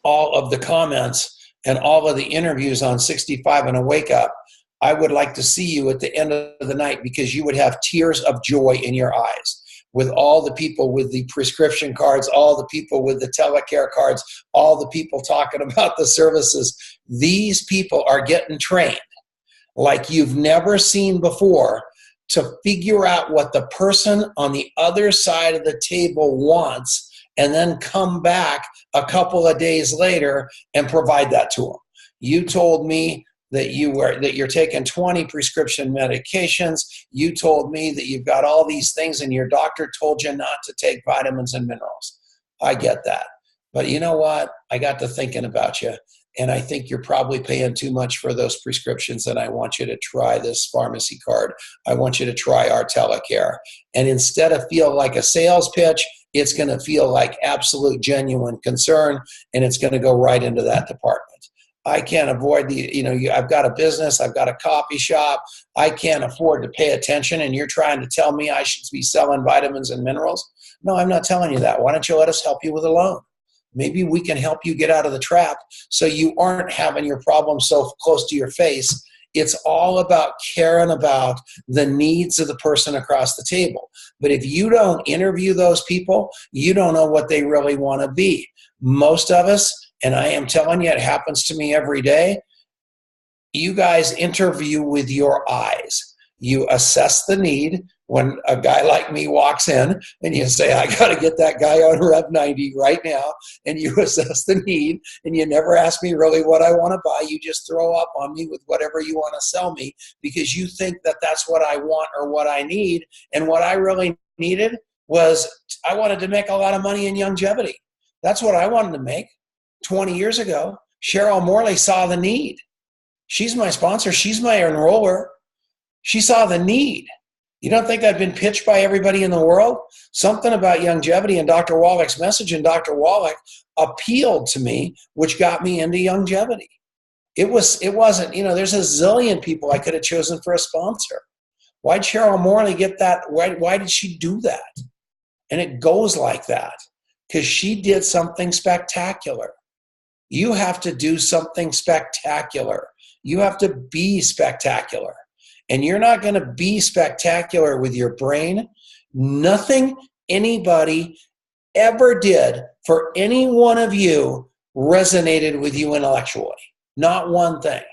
[SPEAKER 7] of the comments and all of the interviews on 65 and a Wake Up, I would like to see you at the end of the night, because you would have tears of joy in your eyes with all the people with the prescription cards, all the people with the Telecare cards, all the people talking about the services. these people are getting trained like you've never seen before to figure out what the person on the other side of the table wants, and then come back a couple of days later and provide that to them. You told me that you're taking 20 prescription medications. You told me that you've got all these things and your doctor told you not to take vitamins and minerals. I get that. But you know what? I got to thinking about you, and I think you're probably paying too much for those prescriptions, and I want you to try this pharmacy card. I want you to try our telecare. And instead of feel like a sales pitch, it's going to feel like absolute genuine concern, and it's going to go right into that department. I can't avoid I've got a business, I've got a coffee shop, I can't afford to pay attention, and you're trying to tell me I should be selling vitamins and minerals? No, I'm not telling you that. Why don't you let us help you with a loan? Maybe we can help you get out of the trap so you aren't having your problem so close to your face. It's all about caring about the needs of the person across the table. But if you don't interview those people, you don't know what they really want to be. Most of us, and I am telling you, it happens to me every day, you guys interview with your eyes. You assess the need. When a guy like me walks in and you say, I got to get that guy on Rev 90 right now, and you assess the need, and you never ask me really what I want to buy. You just throw up on me with whatever you want to sell me because you think that that's what I want or what I need. And what I really needed was I wanted to make a lot of money in longevity. That's what I wanted to make 20 years ago. Cheryl Morley saw the need. She's my sponsor. She's my enroller. She saw the need. You don't think I've been pitched by everybody in the world? Something about longevity and Dr. Wallach's message and Dr. Wallach appealed to me, which got me into longevity. It wasn't, there's a zillion people I could have chosen for a sponsor. Why'd Cheryl Morley get that? Why did she do that? And it goes like that because she did something spectacular. You have to do something spectacular. You have to be spectacular. And you're not going to be spectacular with your brain. Nothing anybody ever did for any one of you resonated with you intellectually. Not one thing.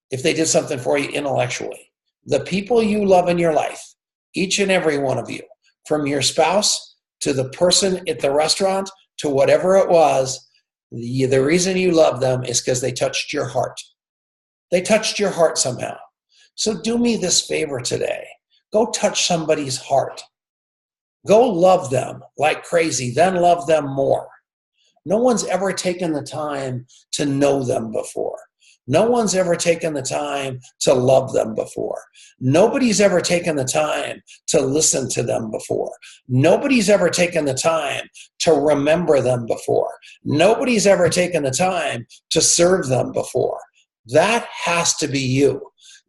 [SPEAKER 7] If they did something for you intellectually. The people you love in your life, each and every one of you, from your spouse to the person at the restaurant to whatever it was, the reason you love them is because they touched your heart. They touched your heart somehow. So do me this favor today. Go touch somebody's heart. Go love them like crazy, then love them more. No one's ever taken the time to know them before. No one's ever taken the time to love them before. Nobody's ever taken the time to listen to them before. Nobody's ever taken the time to remember them before. Nobody's ever taken the time to serve them before. That has to be you.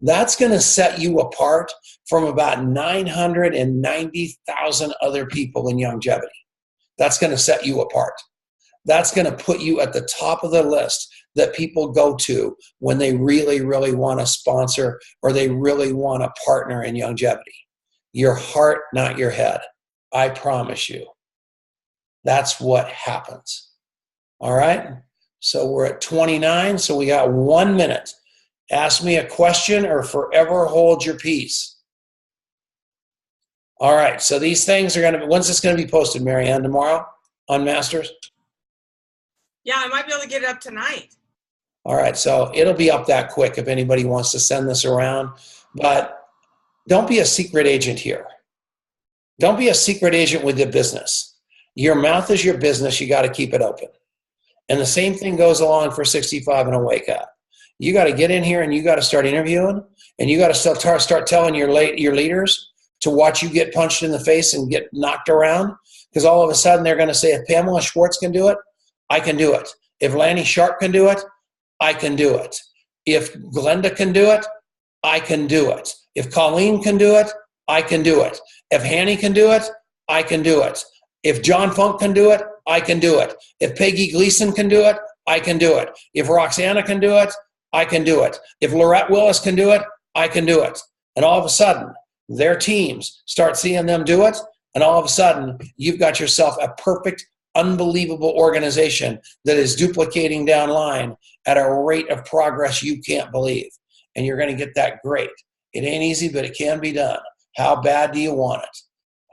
[SPEAKER 7] That's going to set you apart from about 990,000 other people in longevity. That's going to set you apart. That's going to put you at the top of the list that people go to when they really, really want to sponsor or they really want to partner in longevity. Your heart, not your head. I promise you. That's what happens. All right? So we're at 29, so we got 1 minute. Ask me a question or forever hold your peace. All right, so these things are going to be, when's this going to be posted, Marianne, tomorrow on Masters?
[SPEAKER 1] Yeah, I might be able to get it up tonight.
[SPEAKER 7] All right, so it'll be up that quick if anybody wants to send this around. But don't be a secret agent here. Don't be a secret agent with your business. Your mouth is your business. You got to keep it open. And the same thing goes along for 65 and a wake up. You got to get in here and you got to start interviewing, and you got to start telling your leaders to watch you get punched in the face and get knocked around, because all of a sudden they're going to say, if Pamela Schwartz can do it, I can do it. If Lanny Sharp can do it, I can do it. If Glenda can do it, I can do it. If Colleen can do it, I can do it. If Hanny can do it, I can do it. If John Funk can do it, I can do it. If Peggy Gleason can do it, I can do it. If Roxana can do it, I can do it. If Lorette Willis can do it, I can do it. And all of a sudden, their teams start seeing them do it, and all of a sudden, you've got yourself a perfect unbelievable organization that is duplicating downline at a rate of progress you can't believe. And you're going to get that great. It ain't easy, but it can be done. How bad do you want it?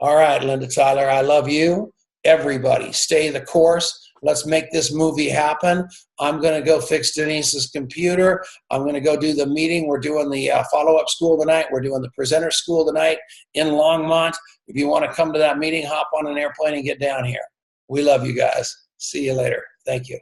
[SPEAKER 7] All right, Linda Tyler, I love you. Everybody, stay the course. Let's make this movie happen. I'm going to go fix Denise's computer. I'm going to go do the meeting. We're doing the follow-up school tonight. We're doing the presenter school tonight in Longmont. If you want to come to that meeting, hop on an airplane and get down here. We love you guys. See you later. Thank you.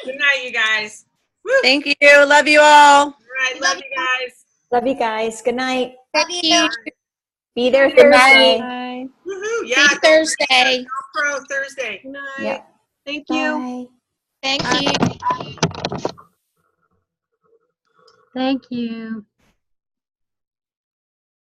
[SPEAKER 1] Good night, you guys. Woo.
[SPEAKER 10] Thank you. Love you all.
[SPEAKER 1] All right, love you guys.
[SPEAKER 2] Love you guys. Good night.
[SPEAKER 12] Love you.
[SPEAKER 2] Be there
[SPEAKER 12] Good
[SPEAKER 2] Thursday.
[SPEAKER 12] night.
[SPEAKER 1] Woohoo! Yeah,
[SPEAKER 12] See you Thursday.
[SPEAKER 1] Pro Thursday.
[SPEAKER 5] Good night.
[SPEAKER 2] Yep.
[SPEAKER 5] Thank you.
[SPEAKER 2] Bye.
[SPEAKER 12] Thank you.
[SPEAKER 15] Thank you.